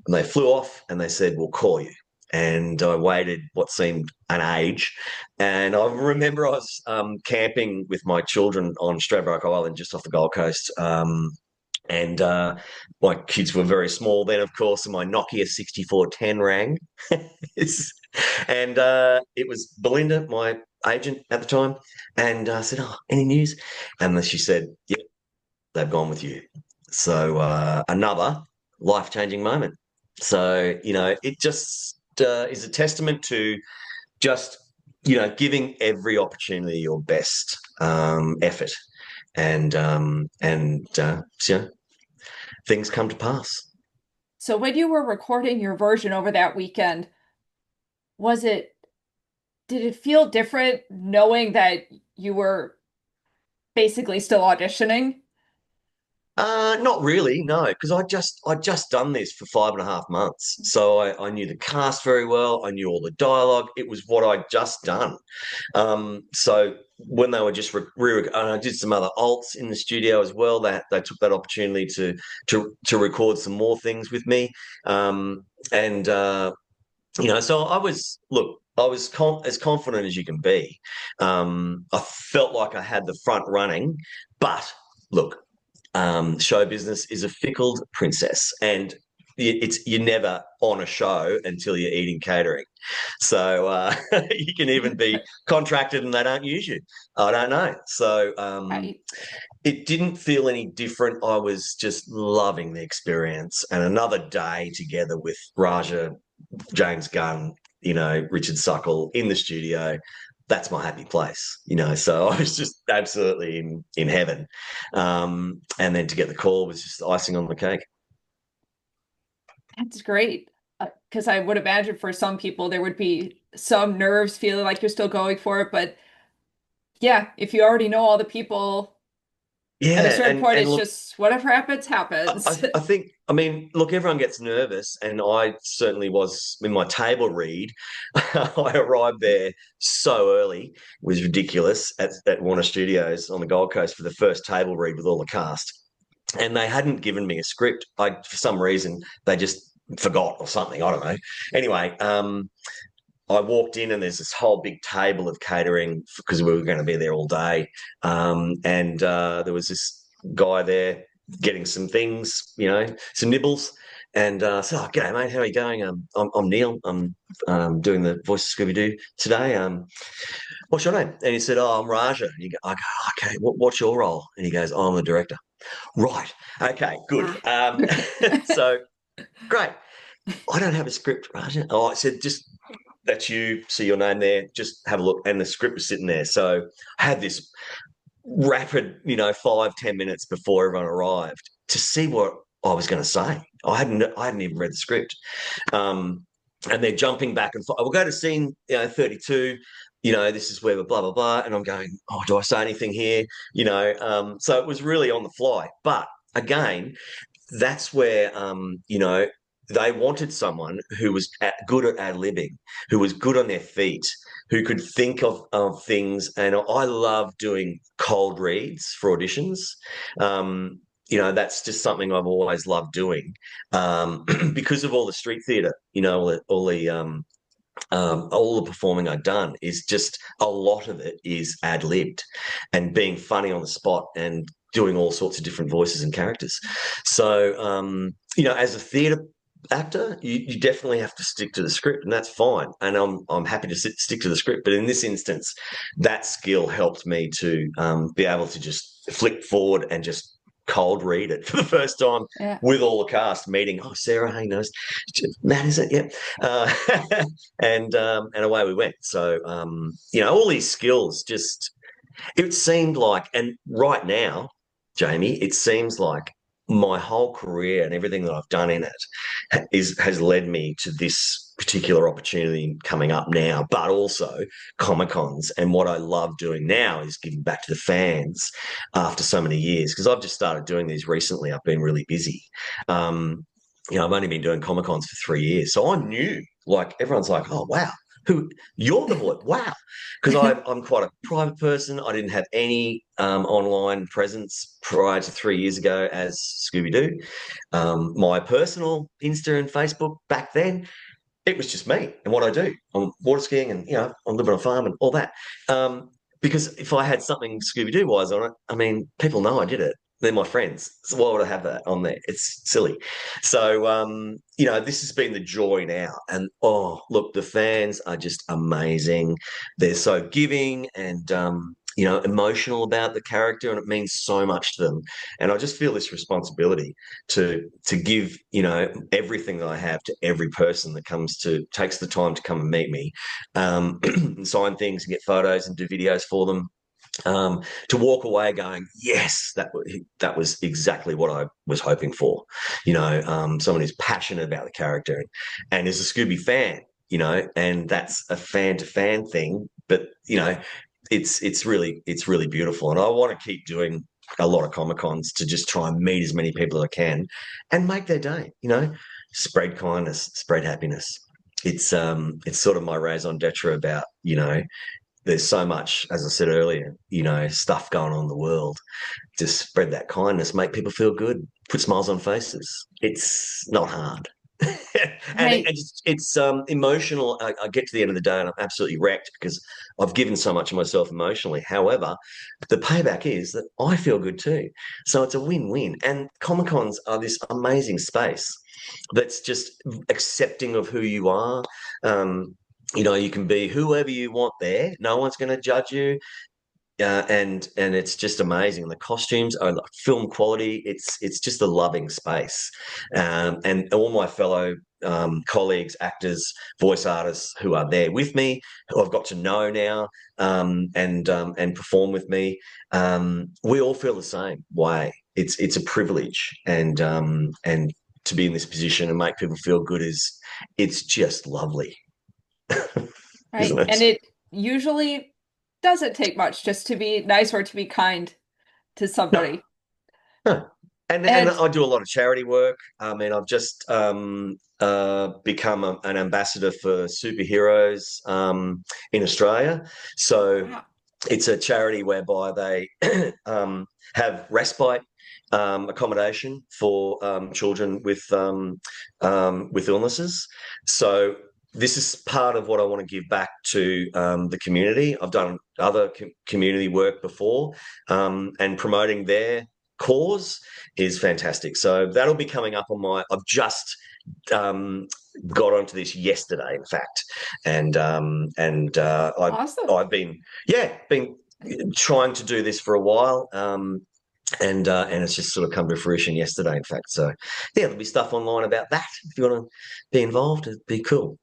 And they flew off and they said, "We'll call you." And I waited what seemed an age. And I remember I was camping with my children on Stradbroke Island, just off the Gold Coast. And my kids were very small then, of course, and my Nokia 6410 rang. And it was Belinda, my agent at the time. And I said, "Oh, any news?" And then she said, "Yep, they've gone with you." So another life-changing moment. So, it just is a testament to just, giving every opportunity your best effort, and things come to pass. So when you were recording your version over that weekend, did it feel different knowing that you were basically still auditioning? Not really, no, because I'd just done this for 5.5 months, so I knew the cast very well. I knew all the dialogue. It was what I'd just done. So when they were just and I did some other alts in the studio as well. That they took that opportunity to record some more things with me, and so I was as confident as you can be. I felt like I had the front running, but look. Show business is a fickle princess, and you're never on a show until you're eating catering. So you can even be contracted and they don't use you. I don't know. So Right. it didn't feel any different. I was just loving the experience, and another day together with Raja, James Gunn, Richard Suckle in the studio. That's my happy place, So I was just absolutely in heaven, and then to get the call was just icing on the cake. That's great. Because I would imagine for some people there would be some nerves feeling like you're still going for it. But yeah, if you already know all the people at a Yeah, certain point, and it's look, just whatever happens, happens. I think, I mean, look, everyone gets nervous, and I certainly was in my table read. I arrived there so early, it was ridiculous at Warner Studios on the Gold Coast for the first table read with all the cast. And they hadn't given me a script. For some reason, they just forgot or something. I don't know. Anyway, I walked in and there's this whole big table of catering because we were going to be there all day. And there was this guy there getting some things, some nibbles. And I said, "Oh, g'day, mate. How are you going? I'm Neil. I'm doing the voice of Scooby-Doo today. What's your name?" And he said, "Oh, I'm Raja." And I go, "Okay, what's your role?" And he goes, "Oh, I'm the director." Right. Okay, good. So great. "I don't have a script, Raja." Oh, I said, "Just that's you. See your name there. Just have a look." And the script was sitting there. So I had this rapid, 5-10 minutes before everyone arrived to see what I was going to say. I hadn't even read the script. And they're jumping back and forth. We'll go to scene, 32. This is where we're blah, blah, blah. And I'm going, "Oh, do I say anything here?" So it was really on the fly. But again, that's where, they wanted someone who was good at ad-libbing, who was good on their feet, who could think of things. And I love doing cold reads for auditions. That's just something I've always loved doing because of all the street theatre, all the performing I've done is just a lot of it is ad-libbed and being funny on the spot and doing all sorts of different voices and characters. So, as a theatre actor, you definitely have to stick to the script, and that's fine. And I'm happy to stick to the script. But in this instance, that skill helped me to be able to just flick forward and just cold read it for the first time Yeah. with all the cast meeting. Oh, Sarah, hey, nice. Matt, is it? Yeah. And away we went. So all these skills just it seemed like, and right now, Jamie, it seems like my whole career and everything that I've done in it has led me to this particular opportunity coming up now, but also Comic Cons. And what I love doing now is giving back to the fans after so many years, because I've just started doing these recently. I've been really busy. I've only been doing Comic Cons for 3 years, so I'm new. Like everyone's like, "Oh wow, who you're the boy?" Wow, because I'm quite a private person. I didn't have any online presence prior to 3 years ago as Scooby-Doo. My personal Insta and Facebook back then, it was just me and what I do. I'm water skiing and, I'm living on a farm and all that. Because if I had something Scooby-Doo wise on it, I mean, people know I did it. They're my friends. So why would I have that on there? It's silly. So, this has been the joy now. And oh, look, the fans are just amazing. They're so giving and, emotional about the character, and it means so much to them. And I just feel this responsibility to give, everything that I have to every person that takes the time to come and meet me, and sign things and get photos and do videos for them. To walk away going, yes, that was exactly what I was hoping for. Someone who's passionate about the character and is a Scooby fan. And that's a fan to fan thing. But it's really beautiful, and I want to keep doing a lot of Comic Cons to just try and meet as many people as I can and make their day. Spread kindness, spread happiness. It's sort of my raison d'etre about there's so much, as I said earlier, stuff going on in the world. Just spread that kindness, make people feel good, put smiles on faces. It's not hard. and Right. it's emotional. I get to the end of the day and I'm absolutely wrecked because I've given so much of myself emotionally. However, the payback is that I feel good too. So it's a win-win. And Comic Cons are this amazing space that's just accepting of who you are. You can be whoever you want there. No one's going to judge you. And it's just amazing. The costumes are like film quality. It's just a loving space, and all my fellow colleagues, actors, voice artists who are there with me, who I've got to know now, and perform with me. We all feel the same way. It's a privilege, and to be in this position and make people feel good it's just lovely, isn't Right. it? And it usually doesn't take much just to be nice or to be kind to No. somebody. Huh. And And I do a lot of charity work. I mean, I've just become an ambassador for superheroes in Australia. So wow. it's a charity whereby they have respite accommodation for children with illnesses. So this is part of what I want to give back to the community. I've done other community work before, and promoting their cause is fantastic. So that'll be coming up on I've just um, got onto this yesterday, in fact, and Awesome. I've been trying to do this for a while. And it's just sort of come to fruition yesterday, in fact. So, yeah, there'll be stuff online about that. If you want to be involved, it'd be cool.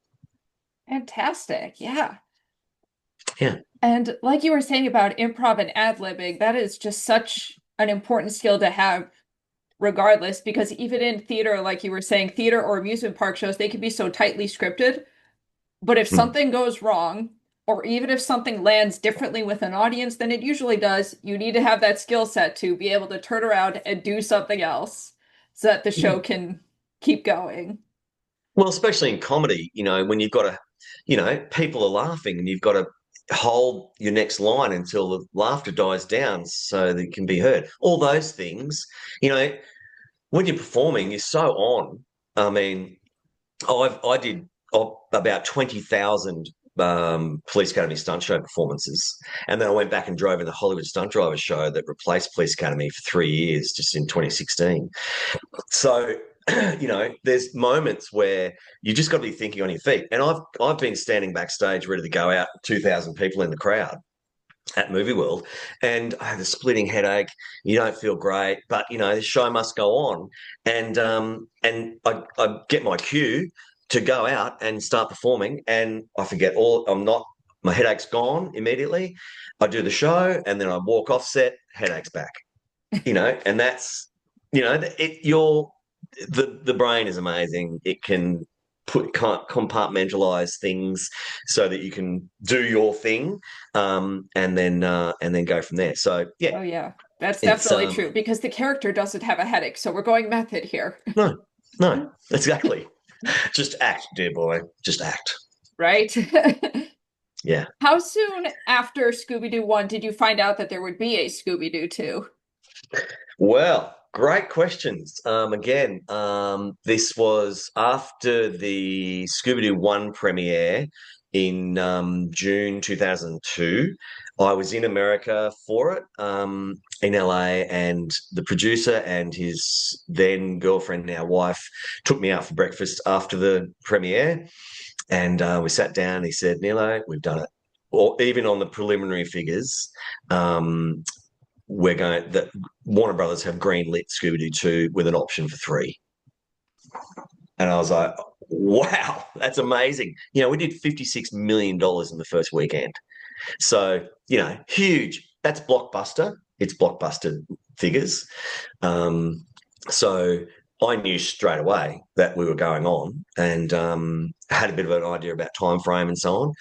Fantastic. Yeah. Yeah. And like you were saying about improv and ad-libbing, that is just such an important skill to have regardless, because even in theater, like you were saying, theater or amusement park shows, they can be so tightly scripted. But if Mm. something goes wrong, or even if something lands differently with an audience than it usually does, you need to have that skill set to be able to turn around and do something else so that the show can keep going. Well, especially in comedy, when you've got people are laughing and you've got to hold your next line until the laughter dies down so that it can be heard. All those things, you know, when you're performing, you're so on. I mean, I did about 20,000 Police Academy stunt show performances, and then I went back and drove in the Hollywood stunt driver show that replaced Police Academy for 3 years, just in 2016. So there's moments where you just got to be thinking on your feet. And I've been standing backstage ready to go out, 2,000 people in the crowd at Movie World, and I had a splitting headache. You don't feel great, but the show must go on, and I get my cue to go out and start performing, and I forget all. I'm not. My headache's gone immediately. I do the show, and then I walk off set, headache's back. And that's the brain is amazing. It can compartmentalize things so that you can do your thing, and then go from there. So yeah. Oh yeah, that's definitely true because the character doesn't have a headache, so we're going method here. No, exactly. Just act, dear boy. Just act. Right? Yeah. How soon after Scooby-Doo 1 did you find out that there would be a Scooby-Doo 2? Well, great questions. Again, this was after the Scooby-Doo 1 premiere in June 2002. I was in America for it, in LA, and the producer and his then girlfriend, now wife, took me out for breakfast after the premiere. And we sat down. He said, "Nilo, we've done it." Or even on the preliminary figures, we're going that Warner Brothers have greenlit Scooby-Doo 2 with an option for 3. And I was like, wow, that's amazing. We did $56 million in the first weekend. So, huge. That's blockbuster. It's blockbuster figures. So I knew straight away that we were going on, and had a bit of an idea about time frame and so on,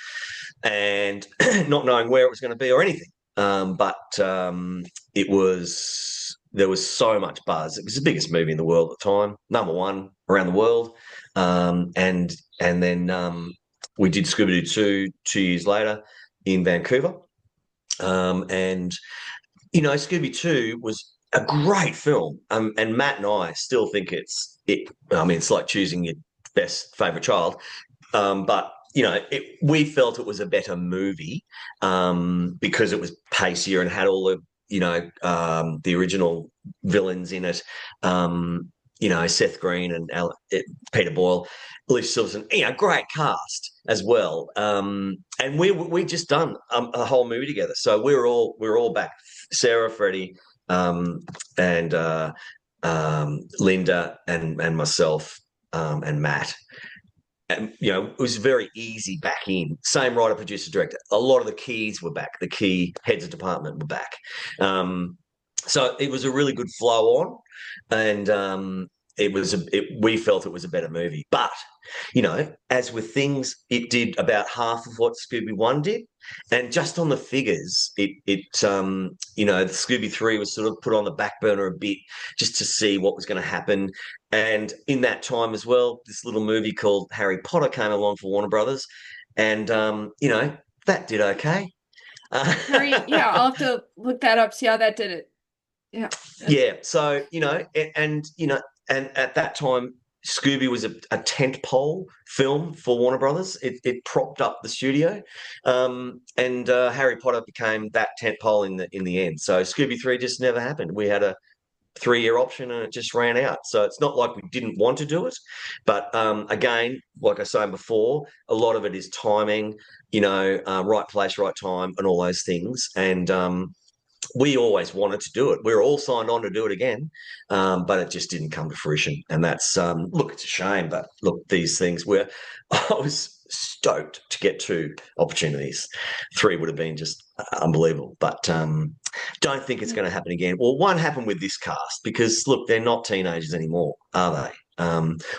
and not knowing where it was going to be or anything. But there was so much buzz. It was the biggest movie in the world at the time, #1 around the world. And then we did Scooby-Doo 2 2 years later in Vancouver. And Scooby-Doo was a great film. And Matt and I still think it's like choosing your best favorite child. But we felt it was a better movie because it was pacier and had all the original villains in it. Seth Green and Peter Boyle, Alicia Silverstone, great cast as well. And we just done a whole movie together, so we're all back. Sarah, Freddie, and Linda, and myself, and Matt. And, it was very easy back in. Same writer, producer, director. A lot of the keys were back. The key heads of department were back. So it was a really good flow on, and we felt it was a better movie. But as with things, it did about half of what Scooby 1 did, and just on the figures, the Scooby 3 was sort of put on the back burner a bit just to see what was going to happen. And in that time as well, this little movie called Harry Potter came along for Warner Brothers, and that did okay. Yeah, I'll have to look that up, see how that did it. Yeah. Yeah. So, and at that time, Scooby was a tentpole film for Warner Brothers. It propped up the studio, and Harry Potter became that tentpole in the end. So Scooby 3 just never happened. We had a 3-year option and it just ran out. So it's not like we didn't want to do it, but again, like I was saying before, a lot of it is timing. Right place, right time, and all those things. And we always wanted to do it. We were all signed on to do it again, but it just didn't come to fruition. And that's, look, it's a shame, but look, these things I was stoked to get 2 opportunities. 3 would have been just unbelievable, but don't think it's going to happen again. Well, one happened with this cast because, look, they're not teenagers anymore, are they?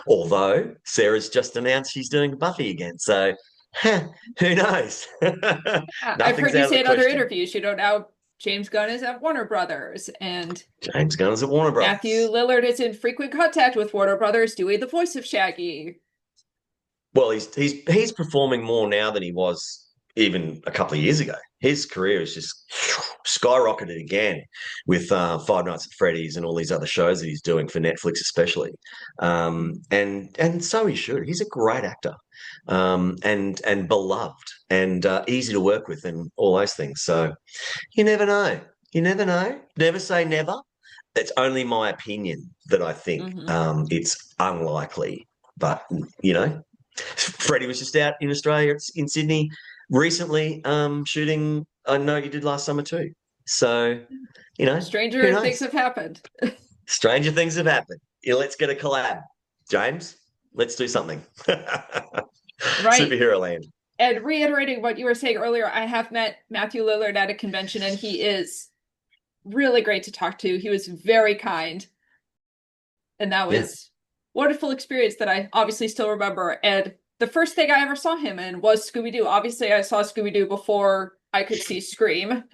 Although Sarah's just announced she's doing Buffy again. So who knows? I've heard you say in other interviews, now James Gunn is at Warner Brothers, and James Gunn is at Warner Brothers. Matthew Lillard is in frequent contact with Warner Brothers, doing the voice of Shaggy. Well, he's performing more now than he was even a couple of years ago. His career has just skyrocketed again with Five Nights at Freddy's and all these other shows that he's doing for Netflix, especially. And so he should. He's a great actor, and beloved, and easy to work with, and all those things. So you never know. You never know. Never say never. it's only my opinion that I think Hmm. it's unlikely. But Freddie was just out in Australia, in Sydney, recently shooting. I know you did last summer too. So who Stranger things knows? have happened. Stranger things have happened. Yeah, let's get a collab, James. Let's do something. Right. Superhero land. And reiterating what you were saying earlier, I have met Matthew Lillard at a convention, and he is really great to talk to. He was very kind, and that Yeah. was a wonderful experience that I obviously still remember. And the first thing I ever saw him in was Scooby-Doo. Obviously, I saw Scooby-Doo before I could see Scream.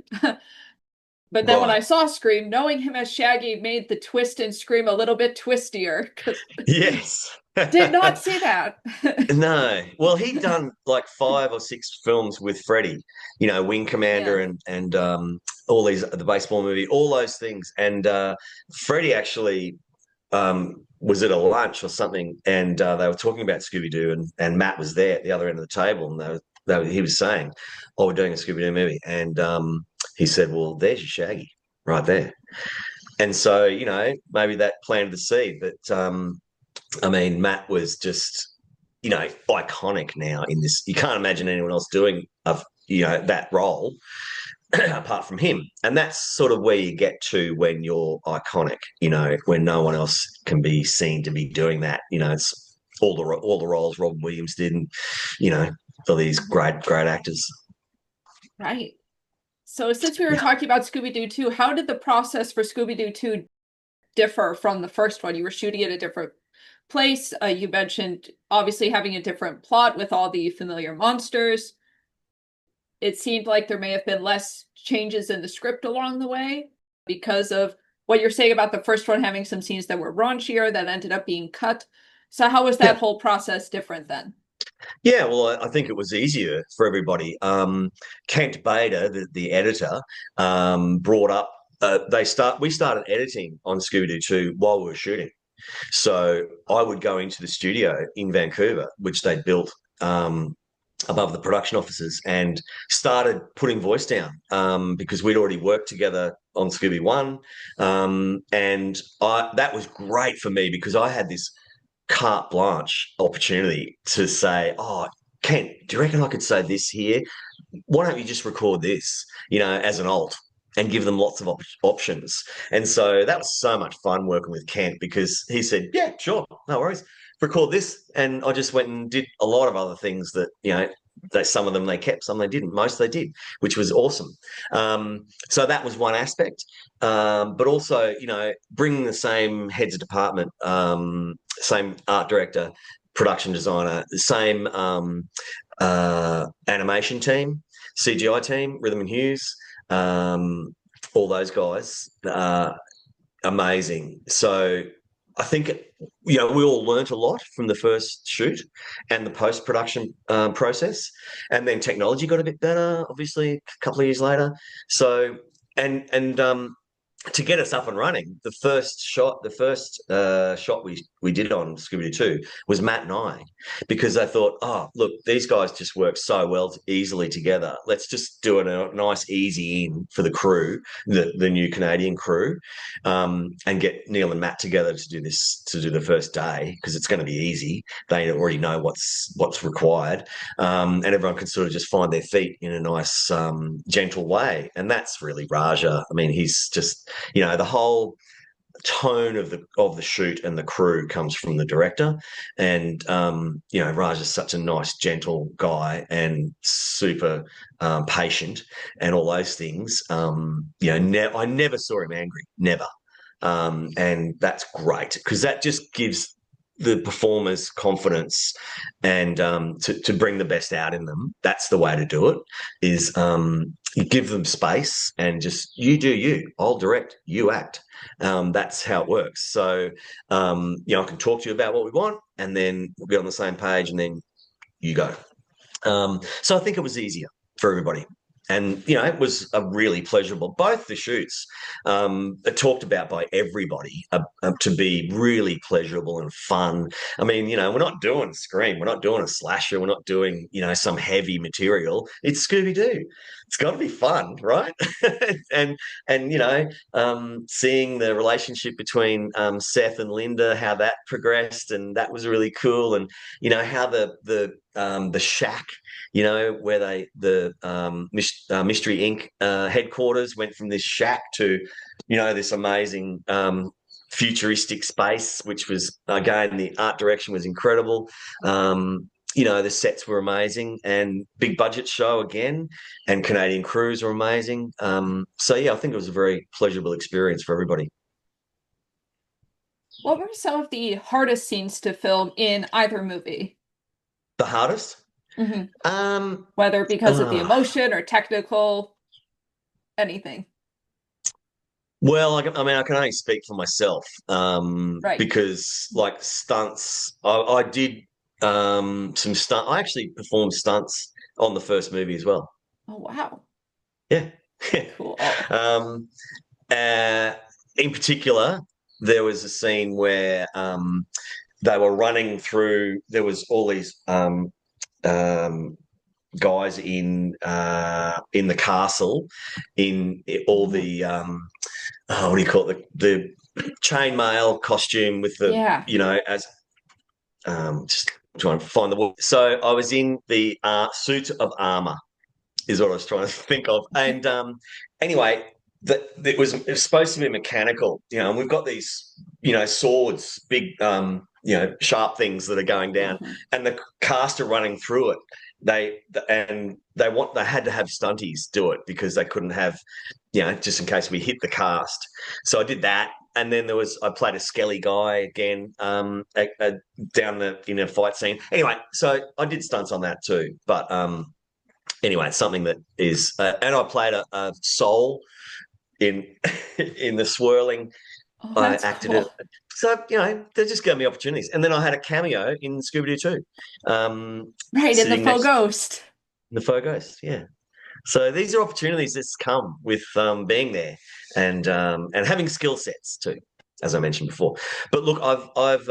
But then when Right. I saw Scream, knowing him as Shaggy made the twist in Scream a little bit twistier because Yes. did not see that. No. Well, he'd done like 5 or 6 films with Freddie, Wing Commander Yeah. and all the baseball movie, all those things. And Freddie actually was at a lunch or something, and they were talking about Scooby-Doo, and Matt was there at the other end of the table, and he was saying, "Oh, we're doing a Scooby-Doo movie," and he said, "Well, there's your Shaggy right there." And so, maybe that planted the seed. But I mean, Matt was just, iconic now in this. You can't imagine anyone else doing that role apart from him. And that's sort of where you get to when you're iconic, when no one else can be seen to be doing that. It's all the roles Robin Williams did, and all these great actors. Right. So since we were Yeah. talking about Scooby-Doo 2, how did the process for Scooby-Doo 2 differ from the first one? You were shooting at a different place. You mentioned obviously having a different plot with all the familiar monsters. It seemed like there may have been less changes in the script along the way because of what you're saying about the first one having some scenes that were raunchier that ended up being cut. So how was that Yeah. whole process different then? Yeah, well, I think it was easier for everybody. Kent Bader, the editor, brought up. We started editing on Scooby-Doo 2 while we were shooting. So I would go into the studio in Vancouver, which they'd built above the production offices, and started putting voice down because we'd already worked together on Scooby One, and that was great for me because I had this carte blanche opportunity to say, "Oh, Kent, do you reckon I could say this here? Why don't you just record this, as an alt?" And give them lots of options. And so that was so much fun working with Kent because he said, "Yeah, sure, no worries. Record this." And I just went and did a lot of other things that, that some of them they kept, some they didn't. Most they did, which was awesome. So that was one aspect. But also, bringing the same heads of department, same art director, production designer, the same animation team, CGI team, Rhythm and Hughes, all those guys, amazing. So I think we all learnt a lot from the first shoot and the post production process, and then technology got a bit better, obviously, a couple of years later. So and to get us up and running, the first shot we did on Scooby-Doo 2 was Matt and I, because I thought, oh, look, these guys just work so well easily together. Let's just do a nice easy in for the crew, the new Canadian crew, and get Neil and Matt together to do the first day because it's going to be easy. They already know what's required, and everyone can sort of just find their feet in a nice, gentle way. And that's really Raja. I mean, he's just the whole tone of the shoot and the crew comes from the director, and Raj is such a nice gentle guy and super patient and all those things. I never saw him angry, never. And that's great because that just gives the performers confidence, and to bring the best out in them. That's the way to do it, is you give them space and just, you do you, I'll direct, you act. That's how it works. So I can talk to you about what we want, and then we'll be on the same page, and then you go. So I think it was easier for everybody. And, it was a really pleasurable, both the shoots are talked about by everybody to be really pleasurable and fun. I mean, we're not doing Scream. We're not doing a slasher. We're not doing, some heavy material. It's Scooby-Doo. It's got to be fun, right? and, seeing the relationship between Seth and Linda, how that progressed, and that was really cool. And, how the shack, where Mystery Inc. Headquarters went from this shack to, this amazing futuristic space, which was, again, the art direction was incredible. The sets were amazing, and big budget show again, and Canadian crews were amazing. So yeah, I think it was a very pleasurable experience for everybody. What were some of the hardest scenes to film in either movie? The hardest? Whether because of the emotion or technical, anything. Well, I mean, I can only speak for myself, Right. because like stunts, I did some stunt. I actually performed stunts on the first movie as well. Oh, wow. Yeah. Cool. In particular, there was a scene where they were running through. There was all these guys in the castle, in all the what do you call it? The chainmail costume with the as just trying to find the word. So I was in the suit of armor, is what I was trying to think of. And anyway, it was supposed to be mechanical, and we've got these, swords, big, sharp things that are going down, and the cast are running through it. They had to have stunties do it because they couldn't have, just in case we hit the cast. So I did that. And then I played a skelly guy again, down in a fight scene. Anyway, so I did stunts on that too. But anyway, it's something that is, and I played a soul in in the swirling. Oh, I that's acted cool. it. So, they just gave me opportunities. And then I had a cameo in Scooby-Doo too. Right, in the sitting faux next ghost. the faux ghost, yeah. So these are opportunities that come with being there and having skill sets too, as I mentioned before. But look, I've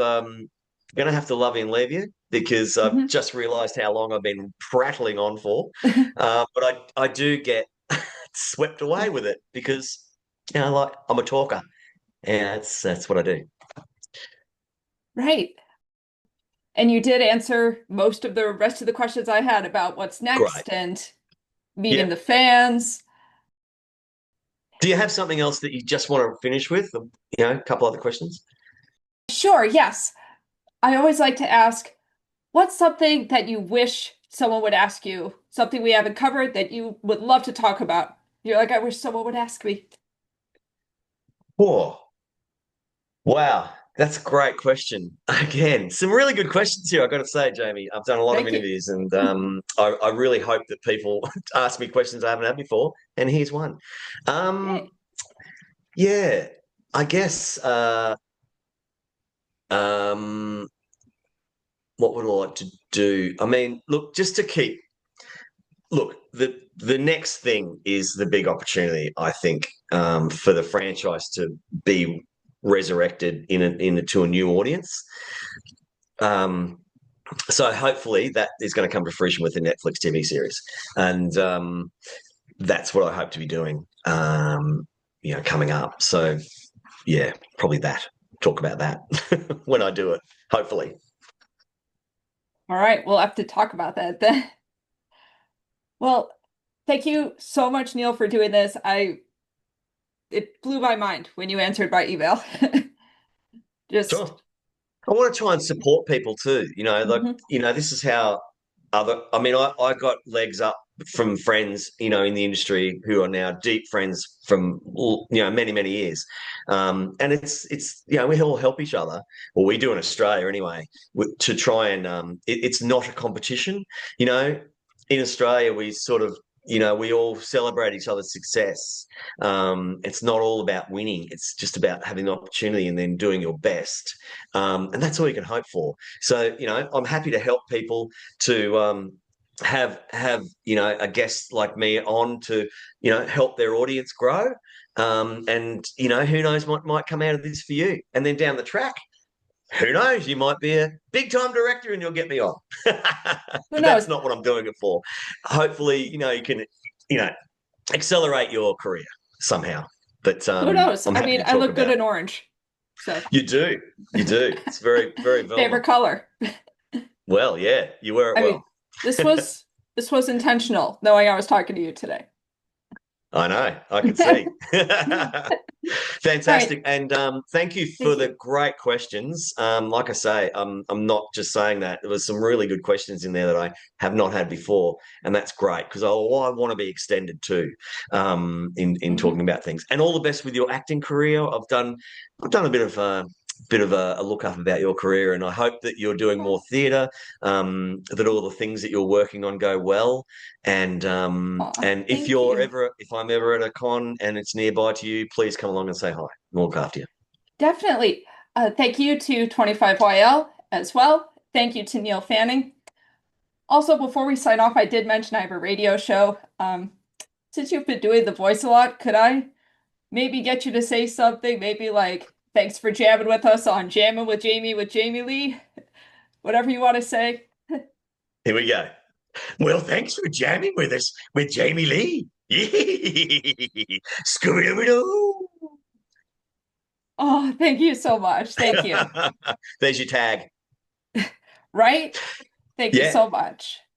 going to have to love you and leave you because I've just realised how long I've been prattling on for. But I do get swept away with it because like I'm a talker. Yeah, that's what I do. Right. And you did answer most of the rest of the questions I had about what's Great. next and meeting Yeah. the fans. Do you have something else that you just want to finish with? A couple other questions? Sure, yes. I always like to ask, what's something that you wish someone would ask you? Something we haven't covered that you would love to talk about? You're like, I wish someone would ask me. Whoa. Wow. That's a great question. Again, some really good questions here, I've got to say, Jamie. I've done a lot of Thank you. interviews and I really hope that people ask me questions I haven't had before. And here's one. Yay. Yeah, I guess um, what would I like to do? I mean, look, just to keep look, the next thing is the big opportunity, I think, for the franchise to be resurrected to a new audience. So hopefully that is going to come to fruition with the Netflix TV series, and that's what I hope to be doing. Coming up. So yeah, probably that. Talk about that when I do it. Hopefully. All right, we'll have to talk about that then. Well, thank you so much, Neil, for doing this. It blew my mind when you answered by email. Just Sure. I want to try and support people too. This is how I got legs up from friends, in the industry who are now deep friends from, many, many years. And it's we all help each other, or we do in Australia anyway, to try and, it's not a competition. In Australia, we sort of, we all celebrate each other's success. It's not all about winning. It's just about having the opportunity and then doing your best. And that's all you can hope for. So, I'm happy to help people to, have a guest like me on to help their audience grow. And who knows what might come out of this for you. And then down the track, who knows, you might be a big time director and you'll get me on. Who But that's knows? not what I'm doing it for. Hopefully, you can accelerate your career somehow. But Who knows? I'm I happy mean, to I talk look good about. in orange. So You do. It's very, very Velma. favorite color. Well, yeah, you wear it I mean, well. this was this was intentional, knowing I was talking to you today. I know. I can see. All right. Fantastic. And thank you for Thank the you. great questions. Like I say, I'm not just saying that. There was some really good questions in there that I have not had before. And that's great because I want to be extended too in Mhm. talking about things. And all the best with your acting career. I've done a bit of a look up about your career, and I hope that you're doing more theatre, that all the things that you're working on go well. Aw, And thank you. if I'm ever at a con and it's nearby to you, please come along and say hi. We'll look after you. Definitely. Thank you to 25YL as well. Thank you to Neil Fanning. Also, before we sign off, I did mention I have a radio show. Since you've been doing the voice a lot, could I maybe get you to say something? Maybe like, thanks for jamming with us on Jamming with Jamie Lee. Whatever you want to say. Here we go. Well, thanks for jamming with us with Jamie Lee. Scooby-Doo. Oh, thank you so much. Thank you. There's your tag. Right? Thank you Yeah. so much.